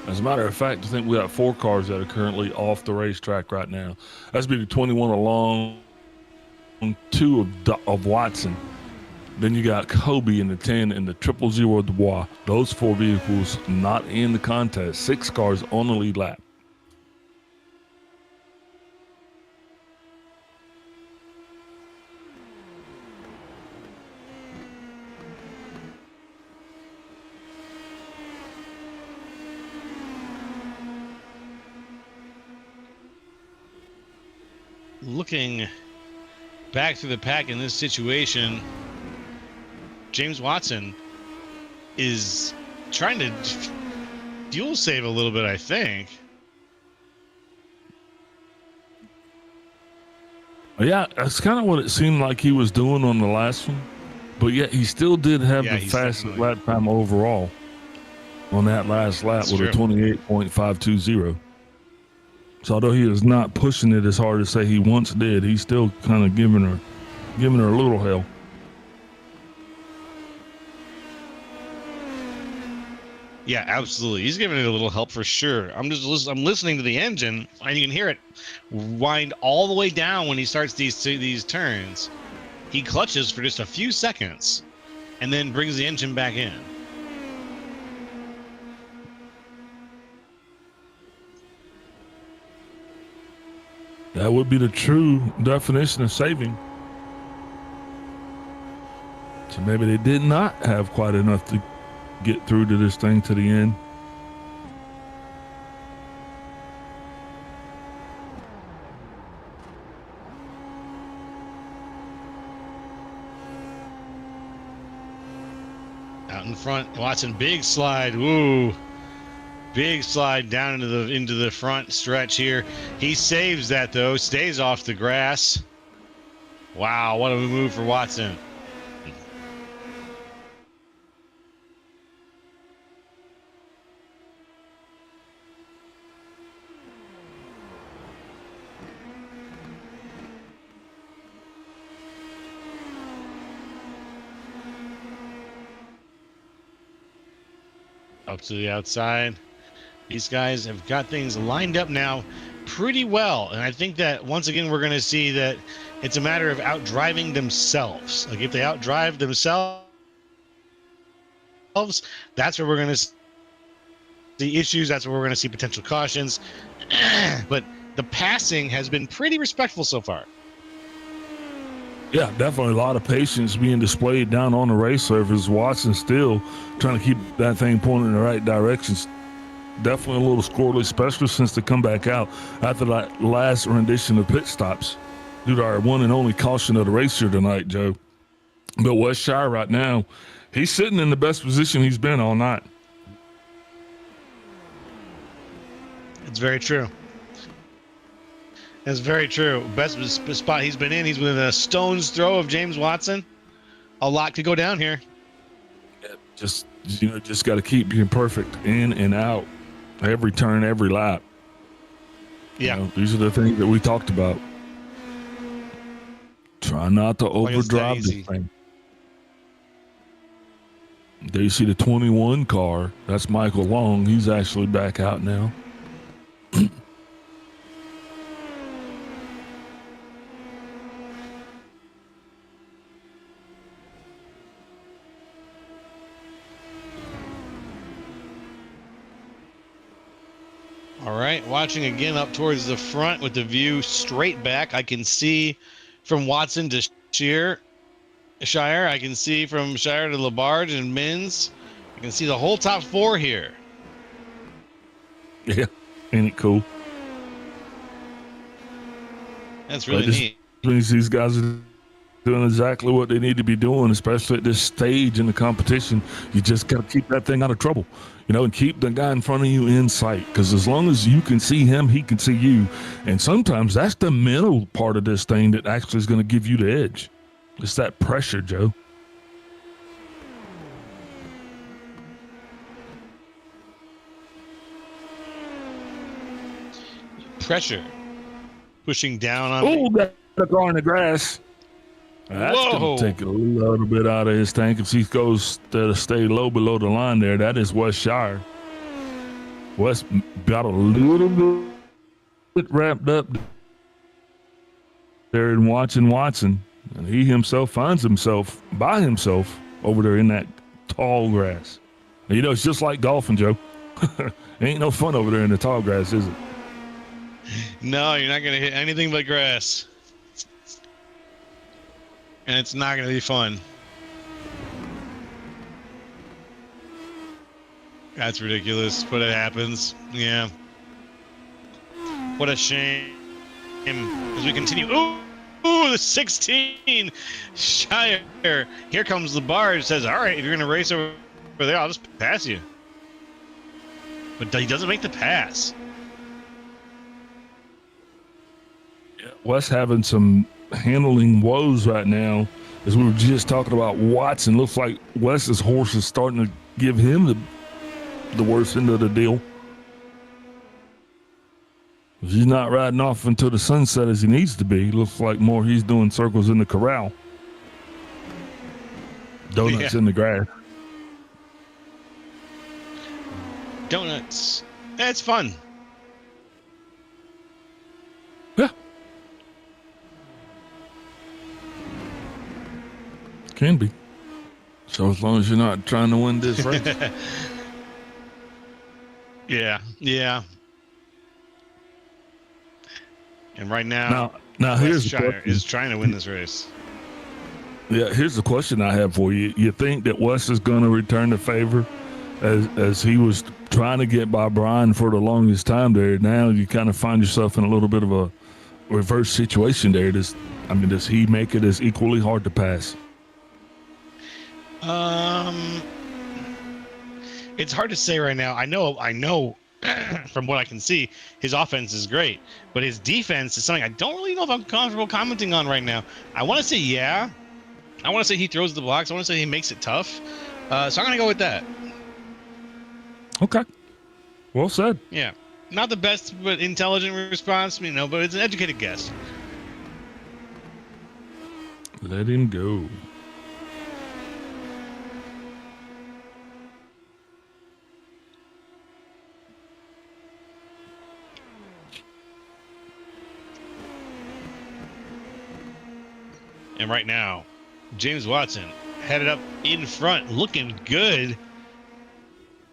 As a matter of fact, I think we got 4 cars that are currently off the racetrack right now. That's be the 21 along, 2 of Watson. Then you got Kobe in the 10 and the 000 Dubois. Those 4 vehicles not in the contest. 6 cars on the lead lap. looking back through the pack in this situation, James Watson is trying to fuel save a little bit, I think. Yeah, that's kind of what it seemed like he was doing on the last one. But yet he still did have the fastest lap time overall on that last lap with a 28.520. So although he is not pushing it as hard as say he once did, he's still kind of giving her a little hell. Yeah, absolutely. He's giving it a little help for sure. I'm listening to the engine, and you can hear it wind all the way down when he starts these turns. He clutches for just a few seconds, and then brings the engine back in. That would be the true definition of saving. So maybe they did not have quite enough to get through to this thing to the end. Out in front, Watson, big slide. Woo. Big slide down into the front stretch here. He saves that though, stays off the grass. Wow, what a move for Watson. Up to the outside. These guys have got things lined up now pretty well. And I think that once again, we're going to see that it's a matter of outdriving themselves. Like if they outdrive themselves, that's where we're going to see issues. That's where we're going to see potential cautions. But the passing has been pretty respectful so far. Yeah, definitely a lot of patience being displayed down on the race surface. Watson still trying to keep that thing pointing in the right directions. Definitely a little squirrely, especially since they come back out after that last rendition of pit stops due to our one and only caution of the race here tonight, Joe. But Wes Shire right now, he's sitting in the best position he's been all night. It's very true. That's very true. Best spot he's been in. He's within a stone's throw of James Watson. A lot could go down here. Yeah, just got to keep being perfect in and out, every turn, every lap. Yeah, these are the things that we talked about. Try not to overdrive this thing. There you see the 21 car. That's Michael Long. He's actually back out now. All right, watching again up towards the front with the view straight back. I can see from Watson to Shire. I can see from Shire to Labarge and Mins. I can see the whole top four here. Yeah, ain't it cool? That's really neat. Means these guys are doing exactly what they need to be doing, especially at this stage in the competition. You just got to keep that thing out of trouble, and keep the guy in front of you in sight, because as long as you can see him, he can see you. And sometimes that's the mental part of this thing that actually is going to give you the edge. It's that pressure, Joe. Pressure pushing down on me. Oh, that car in the grass. That's going to take a little bit out of his tank if he goes to stay low below the line there. That is Wes Shire. Wes got a little bit wrapped up there in watching Watson. And he himself finds himself by himself over there in that tall grass. And, it's just like golfing, Joe. Ain't no fun over there in the tall grass, is it? No, you're not going to hit anything but grass. And it's not going to be fun. That's ridiculous, but it happens. Yeah. What a shame as we continue. Ooh, the 16 Shire. Here comes the barge. Says, all right, if you're going to race over there, I'll just pass you. But he doesn't make the pass. Yeah, Wes having some handling woes right now. As we were just talking about Watson, looks like Wes's horse is starting to give him the worst end of the deal. He's not riding off into the sunset as he needs to be. Looks like more he's doing circles in the corral. Donuts in the grass. Donuts. That's fun. Yeah. Can be. So as long as you're not trying to win this race. Yeah. And right now here's the Shire question. is trying to win this race. Yeah, here's the question I have for you. You think that Wes is going to return the favor as he was trying to get by Brian for the longest time there? Now you kind of find yourself in a little bit of a reverse situation there. Does he make it as equally hard to pass? It's hard to say right now. I know from what I can see, his offense is great, but his defense is something I don't really know if I'm comfortable commenting on right now. I want to say yeah. I want to say he throws the blocks. I want to say he makes it tough. So I'm going to go with that. Okay. Well said. Yeah. Not the best, but intelligent response, but it's an educated guess. Let him go. And right now, James Watson headed up in front, looking good.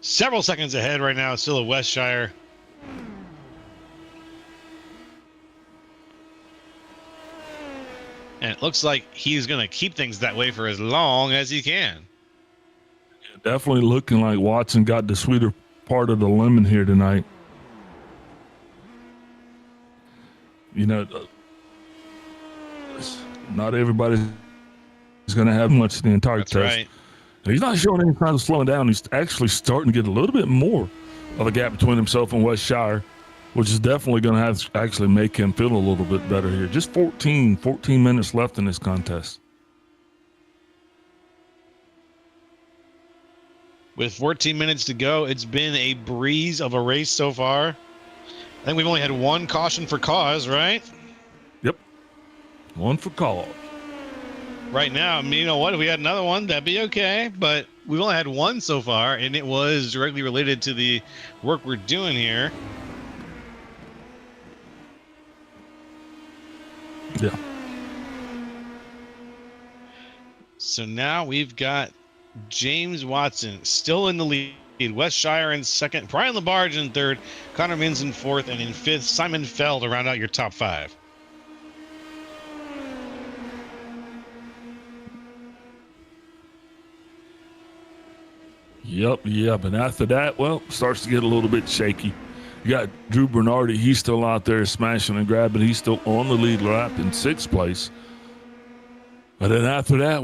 Several seconds ahead right now, still at Westshire. And it looks like he's going to keep things that way for as long as he can. Definitely looking like Watson got the sweeter part of the lemon here tonight. Not everybody's going to have much the entire That's test. right. And he's not showing any signs of slowing down. He's actually starting to get a little bit more of a gap between himself and Westshire, which is definitely going to have to actually make him feel a little bit better here. Just 14 minutes left in this contest. With 14 minutes to go, it's been a breeze of a race so far. I think we've only had one caution for cause, right? Yep. One for cause. Right now, you know what? If we had another one, that'd be okay. But we've only had one so far, and it was directly related to the work we're doing here. Yeah. So now we've got James Watson still in the lead. Westshire in second. Brian Labarge in third. Connor Mins in fourth. And in fifth, Simon Fell to round out your top five. Yep. And after that, starts to get a little bit shaky. You got Drew Bernardi. He's still out there smashing and grabbing. He's still on the lead lap in sixth place. But then after that,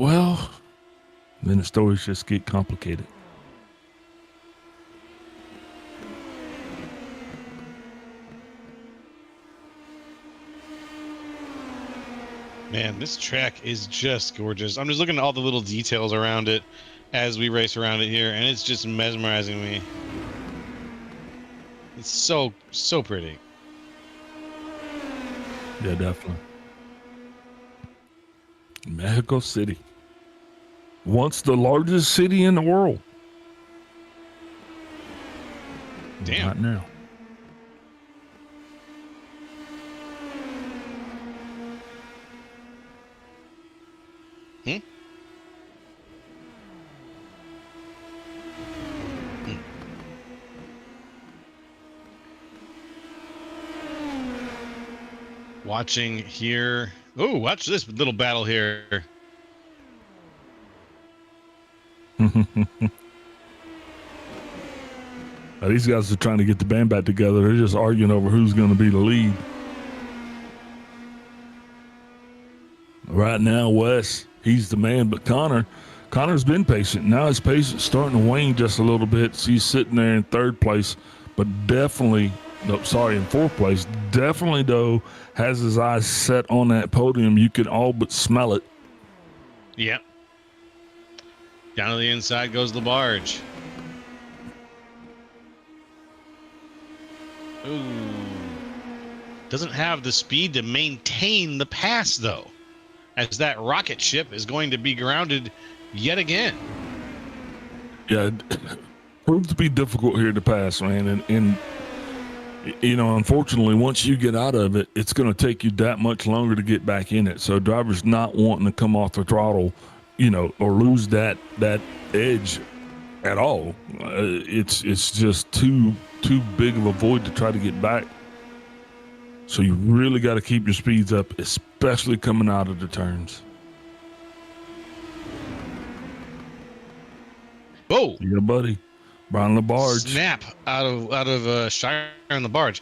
then the stories just get complicated. Man, this track is just gorgeous. I'm just looking at all the little details around it as we race around it here, and it's just mesmerizing me. It's so pretty. Yeah, definitely. Mexico City. Once the largest city in the world. Damn. Not now. Watching here. Oh, watch this little battle here. These guys are trying to get the band back together. They're just arguing over who's going to be the lead. Right now, Wes, he's the man, but Connor's been patient. Now his patience starting to wane just a little bit. So he's sitting there in third place, but definitely, in fourth place. Definitely, though, has his eyes set on that podium. You can all but smell it. Yep. Down to the inside goes LaBarge. Ooh. Doesn't have the speed to maintain the pass, though, as that rocket ship is going to be grounded yet again. Yeah, it proved to be difficult here to pass, man. And unfortunately, once you get out of it, it's going to take you that much longer to get back in it. So drivers not wanting to come off the throttle, or lose that edge at all. It's just too big of a void to try to get back. So you really got to keep your speeds up, especially coming out of the turns. Oh, yeah, buddy, Brian LaBarge. Snap out of Shire and LaBarge.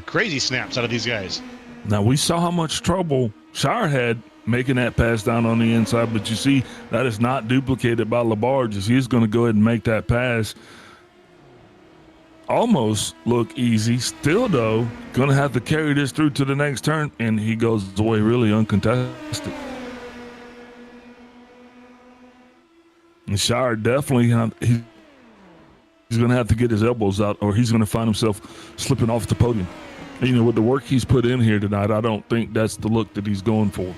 Crazy snaps out of these guys. Now we saw how much trouble Shire had making that pass down on the inside, but you see that is not duplicated by LaBarge, as he's going to go ahead and make that pass. Almost look easy. Still, though, going to have to carry this through to the next turn, and he goes away really uncontested. And Shire definitely, he's going to have to get his elbows out, or he's going to find himself slipping off the podium. And, with the work he's put in here tonight, I don't think that's the look that he's going for.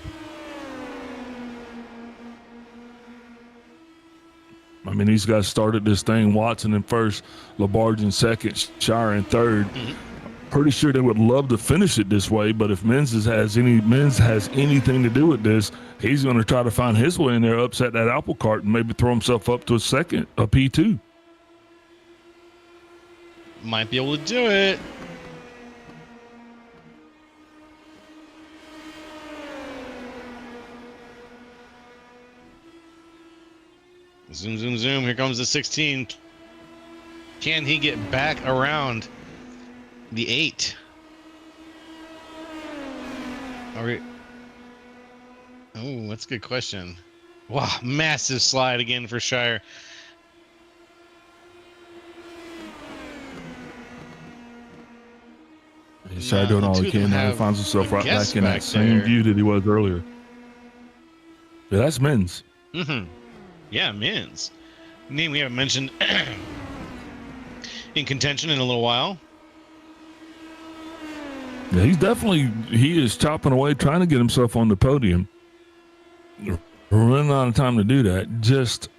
I mean, these guys started this thing. Watson in first, LaBarge in second, Shire in third. Mm-hmm. Pretty sure they would love to finish it this way, but if Menz has anything to do with this, he's going to try to find his way in there, upset that apple cart, and maybe throw himself up to a P2. Might be able to do it. Zoom, zoom, zoom. Here comes the 16. Can he get back around the 8? Oh, that's a good question. Wow, massive slide again for Shire. Shire doing all he can now. He finds himself right back in that same view that he was earlier. Yeah, that's Menz. Mm-hmm. Yeah, Menz. Name we haven't mentioned in contention in a little while. Yeah, he is chopping away, trying to get himself on the podium. Running out of time to do that. Just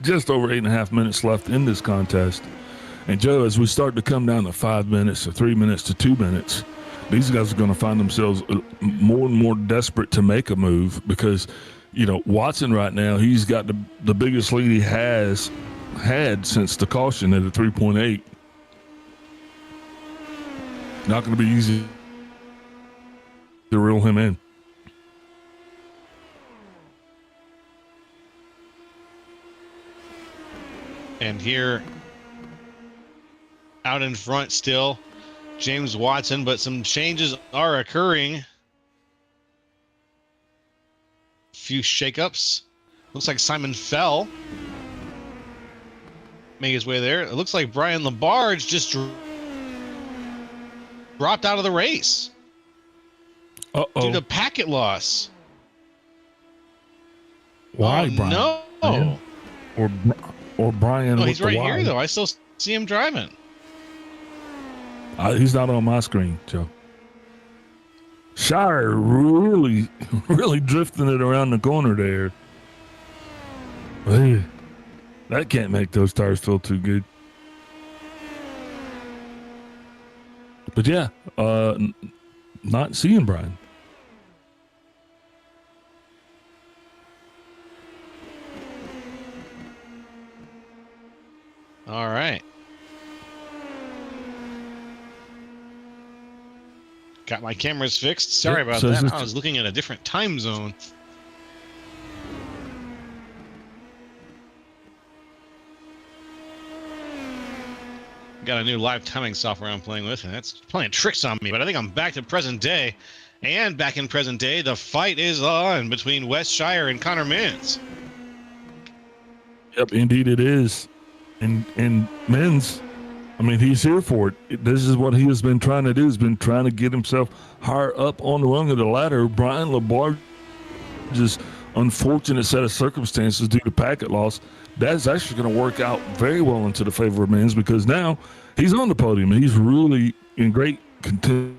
over 8.5 minutes left in this contest. And Joe, as we start to come down to 5 minutes to 3 minutes to 2 minutes, these guys are going to find themselves more and more desperate to make a move because, Watson right now, he's got the biggest lead he has had since the caution at a 3.8. Not going to be easy to reel him in. And here, out in front still, James Watson, but some changes are occurring. Few shakeups. Looks like Simon Fell made his way there. It looks like Brian LaBarge just dropped out of the race. Due to packet loss. Why, Brian? No. Yeah. Or Brian. Oh, he's right here, though. I still see him driving. He's not on my screen, Joe. Shire really, really drifting it around the corner there. Hey, that can't make those tires feel too good. But yeah, not seeing Brian. All right. Got my cameras fixed. Sorry about that. I was looking at a different time zone. Got a new live timing software I'm playing with, and that's playing tricks on me, but I think I'm back to present day. And back in present day, the fight is on between Wes Shire and Connor Mintz. Yep, indeed it is. And Mintz, I mean, he's here for it. This is what he has been trying to do. He's been trying to get himself higher up on the rung of the ladder. Brian LaBarge's unfortunate set of circumstances due to packet loss, that's actually going to work out very well into the favor of Mintz, because now he's on the podium. He's really in great contention.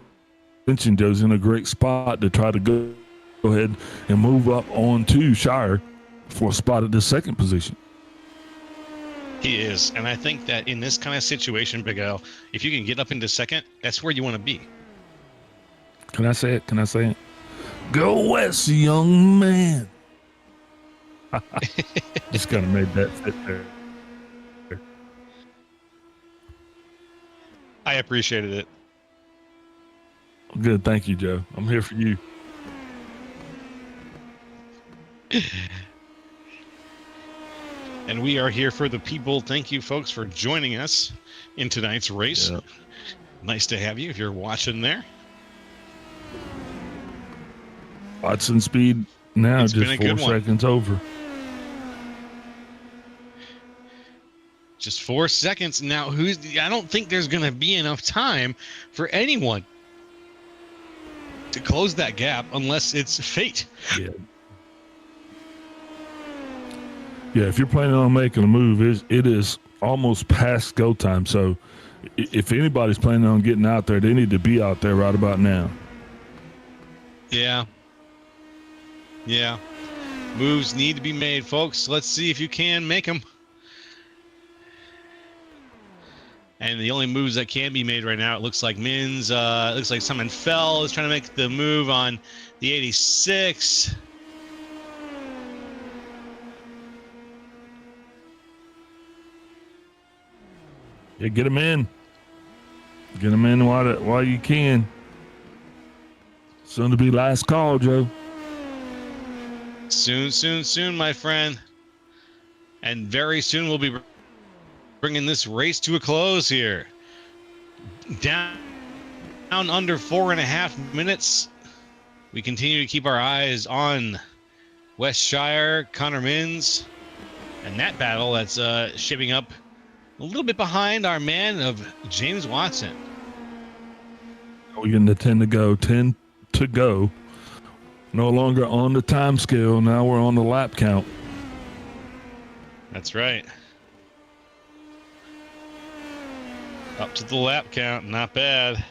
Joe's in a great spot to try to go ahead and move up on to Shire for a spot at the second position. He is, and I think that in this kind of situation, Big L, if you can get up into second, that's where you want to be. Can I say it? Can I say it? Go West, young man. Just kind of made that fit there. I appreciated it. Good, thank you, Joe. I'm here for you. And we are here for the people. Thank you, folks, for joining us in tonight's race. Yep. Nice to have you if you're watching there. Watson speed now, It's just been a 4 good one. seconds over. Just 4 seconds. Now, I don't think there's going to be enough time for anyone to close that gap unless it's fate. Yeah. Yeah, if you're planning on making a move, it is almost past go time. So if anybody's planning on getting out there, they need to be out there right about now. Yeah. Yeah. Moves need to be made, folks. Let's see if you can make them. And the only moves that can be made right now, it looks like Mins, it looks like Simon Fell is trying to make the move on the 86. Yeah, get them in. Get them in while you can. Soon to be last call, Joe. Soon, soon, soon, my friend. And very soon we'll be bringing this race to a close here. Down under 4.5 minutes. We continue to keep our eyes on West Shire, Connor Mins, and that battle that's shaping up a little bit behind our man of James Watson. We're getting to 10 to go. No longer on the time scale. Now we're on the lap count. That's right. Up to the lap count. Not bad.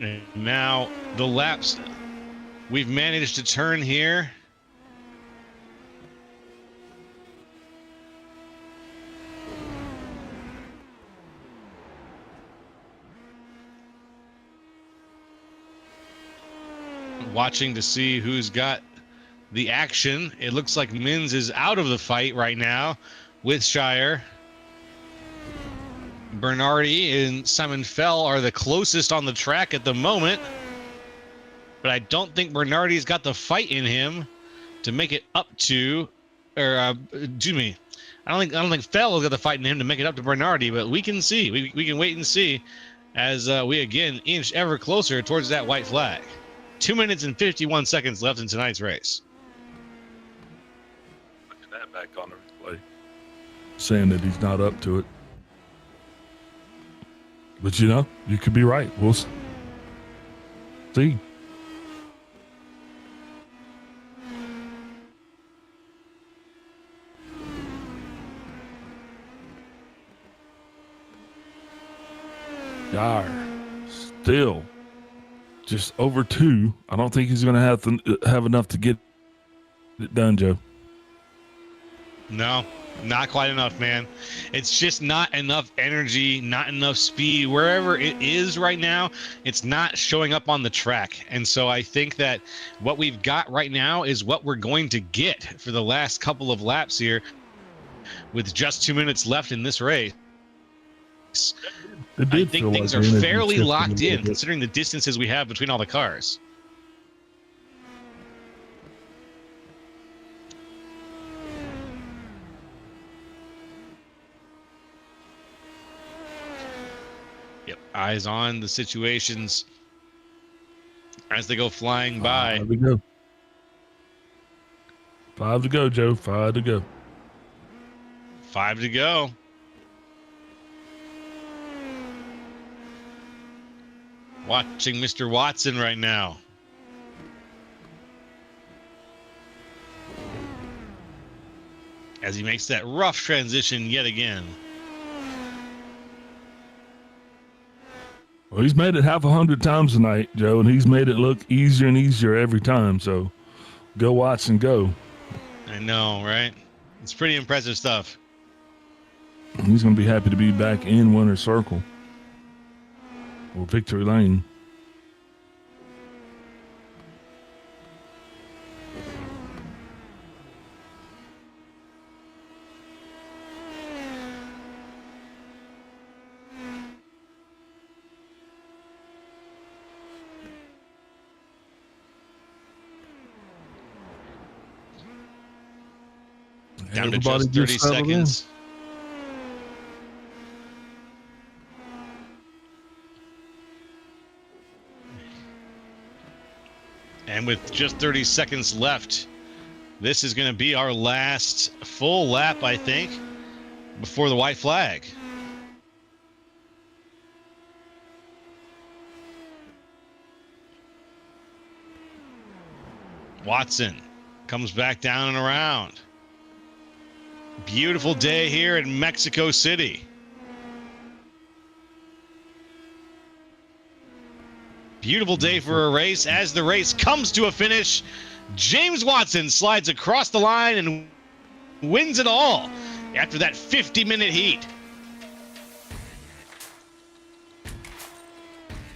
And now the laps we've managed to turn here. Watching to see who's got the action. It looks like Mins is out of the fight right now with Shire. Bernardi and Simon Fell are the closest on the track at the moment, but I don't think Bernardi's got the fight in him to make it up to, or excuse me, I don't think Fell has got the fight in him to make it up to Bernardi, but we can see, we can wait and see as we again inch ever closer towards that white flag. 2 minutes and 51 seconds left in tonight's race. Look at that back on the replay, saying that he's not up to it. But you know, you could be right. We'll see. Yar, still just over 2. I don't think he's going to have enough to get it done, Joe. No, not quite enough, man. It's just not enough energy, not enough speed. Wherever it is right now, it's not showing up on the track. And so I think that what we've got right now is what we're going to get for the last couple of laps here with just 2 minutes left in this race. I think things are fairly locked in considering the distances we have between all the cars. Yep, eyes on the situations as they go flying by. 5 to go. 5 to go, Joe. 5 to go. 5 to go. Watching Mr. Watson right now. As he makes that rough transition yet again. Well, he's made it half 100 times tonight, Joe, and he's made it look easier and easier every time. So go Watson, go. I know, right? It's pretty impressive stuff. He's going to be happy to be back in winner's circle or victory lane. Down to Everybody just 30 just settled in. seconds. And with just 30 seconds left, this is going to be our last full lap, I think, before the white flag. Watson comes back down and around. Beautiful day here in Mexico City. Beautiful day for a race. As the race comes to a finish, James Watson slides across the line and wins it all after that 50-minute heat.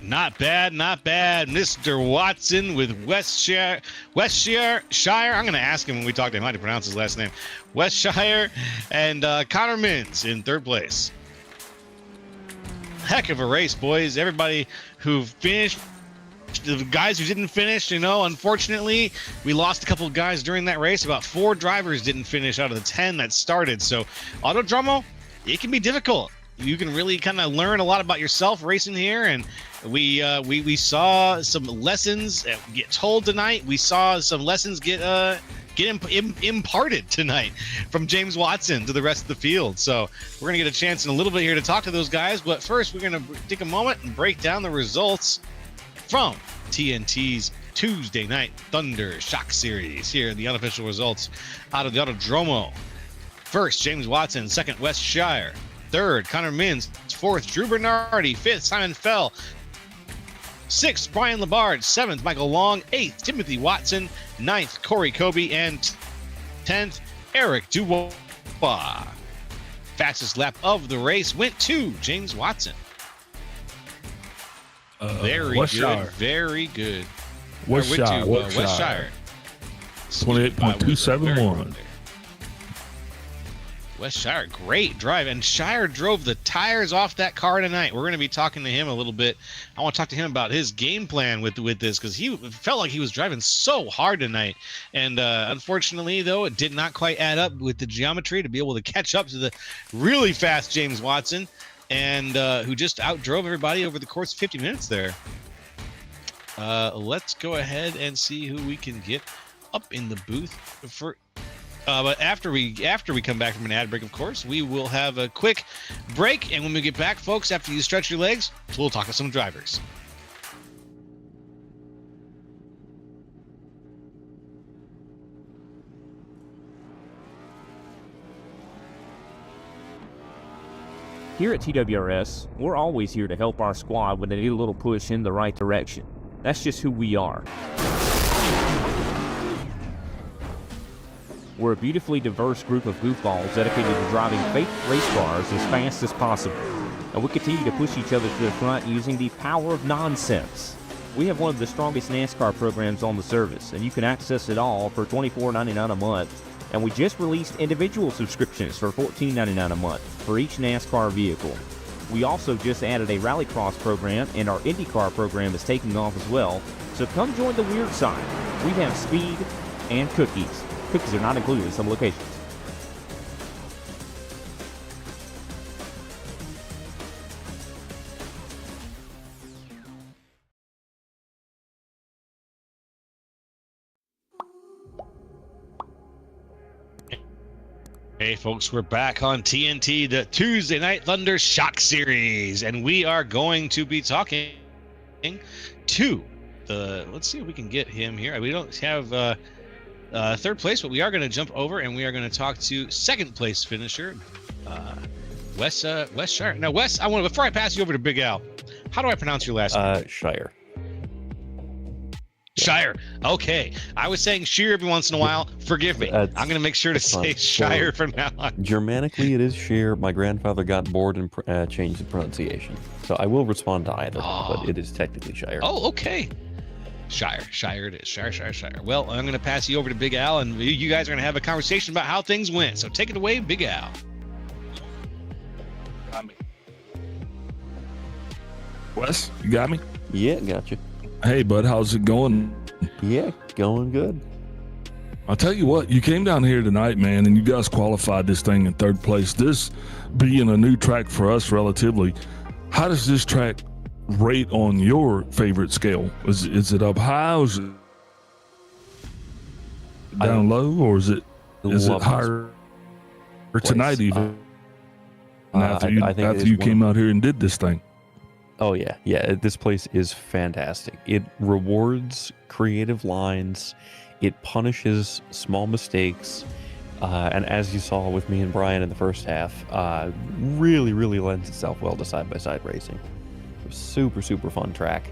Not bad, not bad. Mr. Watson with Westshire. I'm going to ask him when we talk to him how to pronounce his last name. Westshire and Connor Mins in third place. Heck of a race, boys. Everybody who finished, the guys who didn't finish, unfortunately, we lost a couple of guys during that race. About 4 drivers didn't finish out of the 10 that started. So, Autódromo, it can be difficult. You can really kind of learn a lot about yourself racing here, and we saw some lessons get told tonight. We saw some lessons get imparted tonight from James Watson to the rest of the field. So we're gonna get a chance in a little bit here to talk to those guys, but first we're gonna take a moment and break down the results from TNT's Tuesday Night Thunder Shock Series. Here are the unofficial results out of the Autodromo. First, James Watson. Second, West Shire. Third, Connor Mins. Fourth, Drew Bernardi. Fifth, Simon Fell. Sixth, Brian Labarde. Seventh, Michael Long. Eighth, Timothy Watson. Ninth, Corey Kobe. And 10th, Eric Dubois. Fastest lap of the race went to James Watson. Very good. Shire. Very good. West Shire. West Shire. 28.271. West Shire, great drive. And Shire drove the tires off that car tonight. We're going to be talking to him a little bit. I want to talk to him about his game plan with this, because he felt like he was driving so hard tonight. And unfortunately, though, it did not quite add up with the geometry to be able to catch up to the really fast James Watson, and who just outdrove everybody over the course of 50 minutes there. Let's go ahead and see who we can get up in the booth for. But after we come back from an ad break, of course, we will have a quick break. And when we get back, folks, after you stretch your legs, we'll talk to some drivers. Here at TWRS, we're always here to help our squad when they need a little push in the right direction. That's just who we are. We're a beautifully diverse group of goofballs dedicated to driving fake race cars as fast as possible. And we continue to push each other to the front using the power of nonsense. We have one of the strongest NASCAR programs on the service, and you can access it all for $24.99 a month. And we just released individual subscriptions for $14.99 a month for each NASCAR vehicle. We also just added a rallycross program, and our IndyCar program is taking off as well. So come join the weird side. We have speed and cookies. Cookies are not included in some locations. Hey folks, we're back on TNT, the Tuesday Night Thunder Shock Series, and we are going to be talking to let's see if we can get him here. We don't have third place, but we are going to jump over and we are going to talk to second place finisher, Wes Shire. Now, Wes, before I pass you over to Big Al, how do I pronounce your last name? Shire. Shire. Okay. I was saying Shear every once in a while. Forgive me. I'm going to make sure to say Shire from now on. Germanically, it is Shear. My grandfather got bored and changed the pronunciation. So I will respond to either, but it is technically Shire. Oh, okay. Shire it is. Shire. Well, I'm going to pass you over to Big Al, and you guys are going to have a conversation about how things went. So take it away, Big Al. Got me. Wes, you got me? Yeah, got you. Hey, bud, how's it going? Yeah, going good. I'll tell you what, you came down here tonight, man, and you guys qualified this thing in third place. This being a new track for us relatively, how does this track rate on your favorite scale? Is it up high, or is it down low, or is it higher tonight even? After you came out here and did this thing. Oh, yeah. This place is fantastic. It rewards creative lines. It punishes small mistakes. And as you saw with me and Brian in the first half, really, really lends itself well to side-by-side racing. Super, super fun track.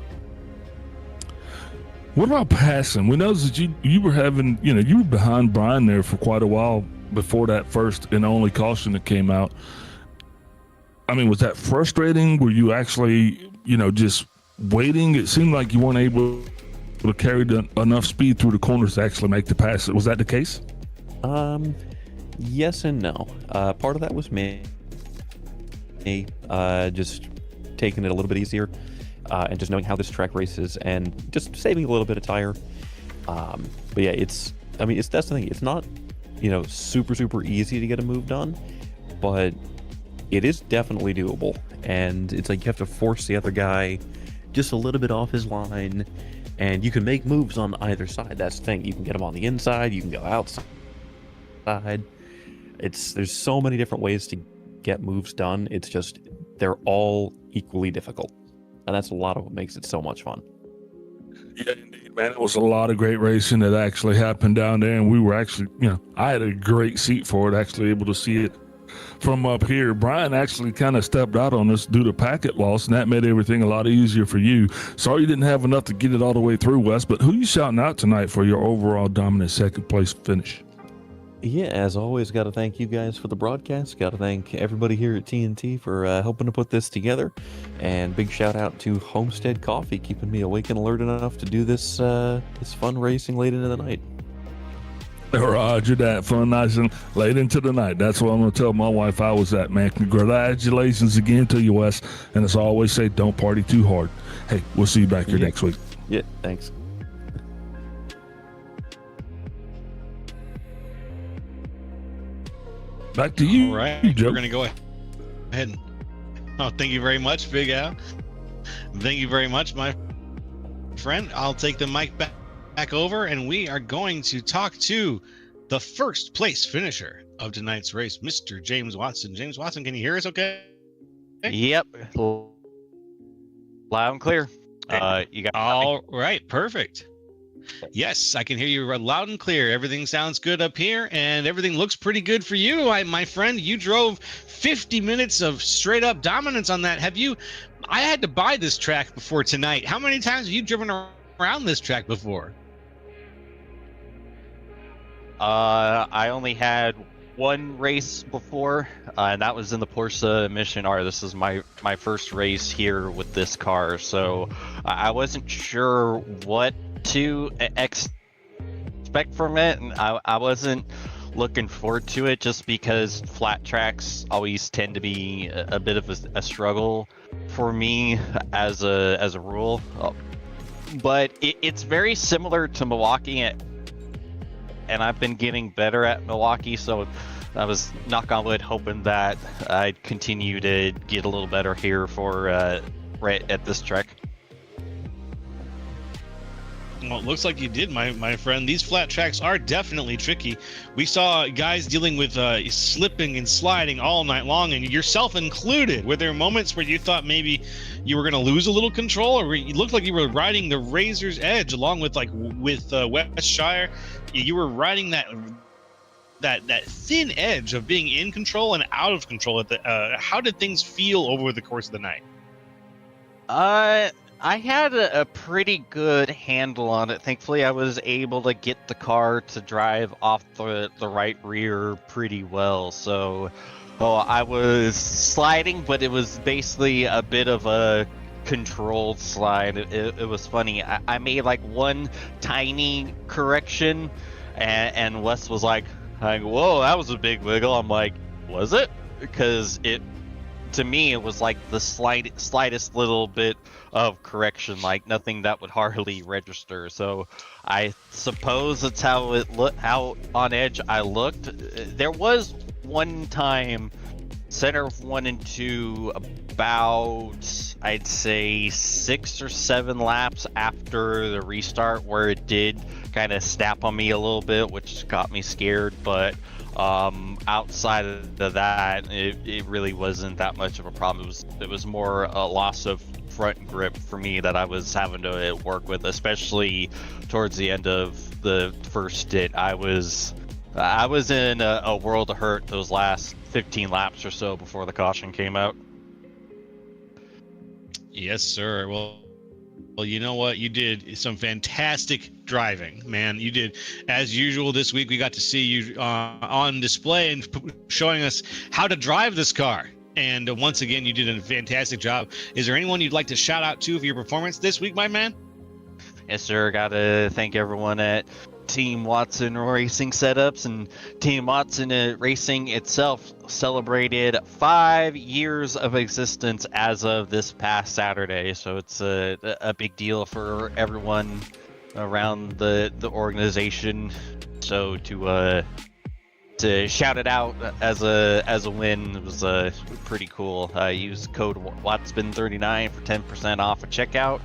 What about passing? We know that you were having, you were behind Brian there for quite a while before that first and only caution that came out. I mean, was that frustrating? Were you actually, just waiting? It seemed like you weren't able to carry enough speed through the corners to actually make the pass. Was that the case? Yes and no. Part of that was me just taking it a little bit easier and just knowing how this track races and just saving a little bit of tire. But yeah, that's the thing. It's not, super, super easy to get a move done, but it is definitely doable, and it's like you have to force the other guy just a little bit off his line, and you can make moves on either side. That's the thing. You can get them on the inside, you can go outside. There's so many different ways to get moves done. It's just they're all equally difficult, and that's a lot of what makes it so much fun. Yeah, indeed, man. It was a lot of great racing that actually happened down there, and we were actually, I had a great seat for it, actually able to see it from up here. Brian actually kind of stepped out on us due to packet loss, and that made everything a lot easier for you. Sorry you didn't have enough to get it all the way through, Wes, but who you shouting out tonight for your overall dominant second place finish? Yeah, as always, got to thank you guys for the broadcast. Got to thank everybody here at TNT for helping to put this together. And big shout out to Homestead Coffee, keeping me awake and alert enough to do this fun racing late into the night. Roger that. Fun nice and late into the night. That's what I'm going to tell my wife I was at, man. Congratulations again to you, Wes. And as I always say, don't party too hard. Hey, we'll see you back here next week. Yeah, thanks. Back to you. All right. Joe. We're going to go ahead. Thank you very much, Big Al. Thank you very much, my friend. I'll take the mic back over, and we are going to talk to the first place finisher of tonight's race, Mr. James Watson. James Watson, can you hear us okay? Yep. Loud and clear. You got all right, perfect. Yes, I can hear you loud and clear. Everything sounds good up here, and everything looks pretty good for you, my friend. You drove 50 minutes of straight up dominance on that. I had to buy this track before tonight. How many times have you driven around this track before? I only had one race before, and that was in the Porsche Mission R. This is my first race here with this car, so I wasn't sure what to expect from it, and I wasn't looking forward to it just because flat tracks always tend to be a bit of a struggle for me as a rule. But it's very similar to Milwaukee, and I've been getting better at Milwaukee, so I was, knock on wood, hoping that I'd continue to get a little better here for right at this track. Well, it looks like you did, my friend. These flat tracks are definitely tricky. We saw guys dealing with slipping and sliding all night long, and yourself included. Were there moments where you thought maybe you were going to lose a little control, or you looked like you were riding the razor's edge along with Westshire? You were riding that thin edge of being in control and out of control. How did things feel over the course of the night? I had a pretty good handle on it. Thankfully, I was able to get the car to drive off the right rear pretty well. So, I was sliding, but it was basically a bit of a controlled slide. It was funny. I made like one tiny correction, and Wes was like, whoa, that was a big wiggle. I'm like, was it? Because to me, it was like the slightest little bit of correction, like nothing that would hardly register. So I suppose that's how on edge I looked. There was one time, center of 1 and 2, about, I'd say 6 or 7 laps after the restart, where it did kind of snap on me a little bit, which got me scared. But outside of that, it really wasn't that much of a problem. It was more a loss of front grip for me that I was having to work with, especially towards the end of the first stint. I was in a world of hurt those last 15 laps or so before the caution came out. Yes, sir. Well, you know what? You did some fantastic driving, man. You did, as usual, this week. We got to see you on display and showing us how to drive this car. And once again, you did a fantastic job. Is there anyone you'd like to shout out to for your performance this week, my man? Yes, sir. Got to thank everyone at Team Watson Racing Setups, and Team Watson Racing itself celebrated 5 years of existence as of this past Saturday. So it's a big deal for everyone around the organization. So to shout it out as a win, it was pretty cool. Use code WATSBIN39 for 10% off at checkout.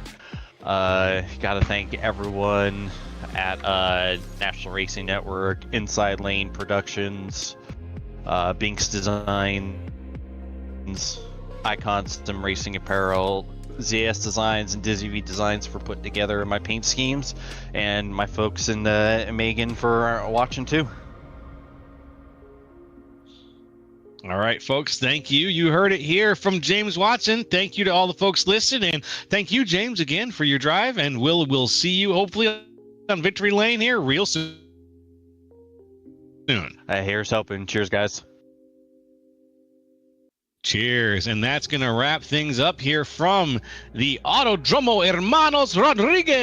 Gotta thank everyone at National Racing Network, Inside Lane Productions, Binks Designs, Icons Sim Racing Apparel, ZS Designs, and Dizzy V Designs for putting together my paint schemes, and my folks in Megan for watching too. All right, folks, thank you. You heard it here from James Watson. Thank you to all the folks listening, and thank you, James, again for your drive, and we'll see you hopefully on Victory Lane here real soon. Here's hoping. Cheers, guys. Cheers. And that's going to wrap things up here from the Autódromo Hermanos Rodríguez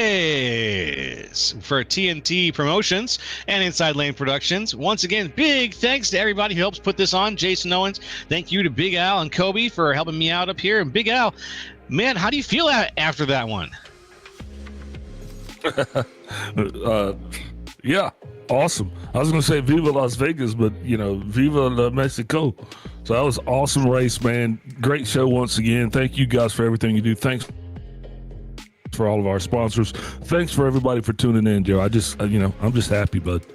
for TNT Promotions and Inside Lane Productions. Once again, big thanks to everybody who helps put this on. Jason Owens, thank you to Big Al and Kobe for helping me out up here. And Big Al, man, how do you feel after that one? Yeah, awesome. I was going to say Viva Las Vegas, but, Viva Mexico. So that was awesome race, man. Great show once again. Thank you guys for everything you do. Thanks for all of our sponsors. Thanks for everybody for tuning in, Joe. I'm just happy, bud.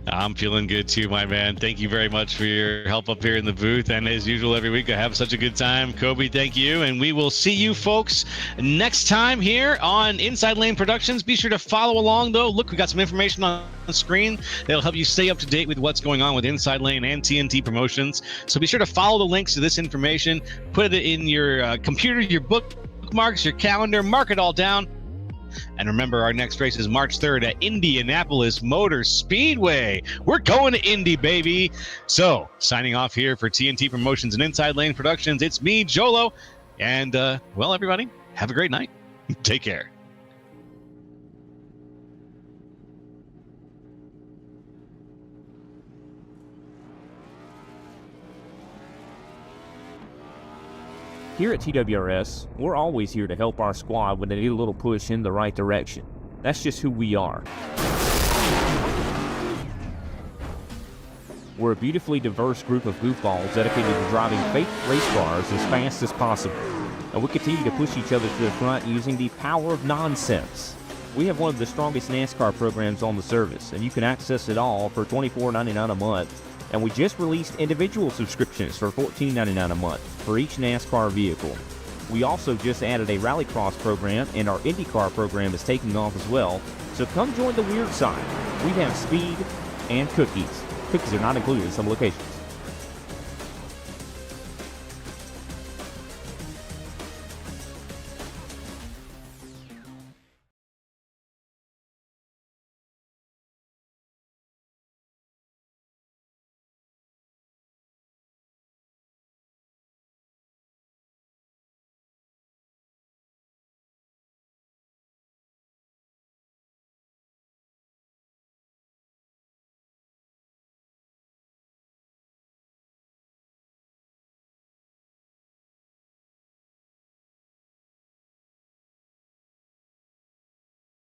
I'm feeling good too, my man. Thank you very much for your help up here in the booth. And as usual, every week I have such a good time. Kobe, thank you. And we will see you folks next time here on Inside Lane Productions. Be sure to follow along, though. Look, we got some information on the screen that'll help you stay up to date with what's going on with Inside Lane and TNT Promotions. So be sure to follow the links to this information. Put it in your computer, your bookmarks, your calendar. Mark it all down. And remember, our next race is March 3rd at Indianapolis Motor Speedway. We're going to Indy, baby. So, signing off here for TNT Promotions and Inside Lane Productions, it's me, Jolo. And, everybody, have a great night. Take care. Here at TWRS, we're always here to help our squad when they need a little push in the right direction. That's just who we are. We're a beautifully diverse group of goofballs dedicated to driving fake race cars as fast as possible. And we continue to push each other to the front using the power of nonsense. We have one of the strongest NASCAR programs on the service, and you can access it all for $24.99 a month. And we just released individual subscriptions for $14.99 a month for each NASCAR vehicle. We also just added a Rallycross program, and our IndyCar program is taking off as well. So come join the weird side. We have speed and cookies. Cookies are not included in some locations.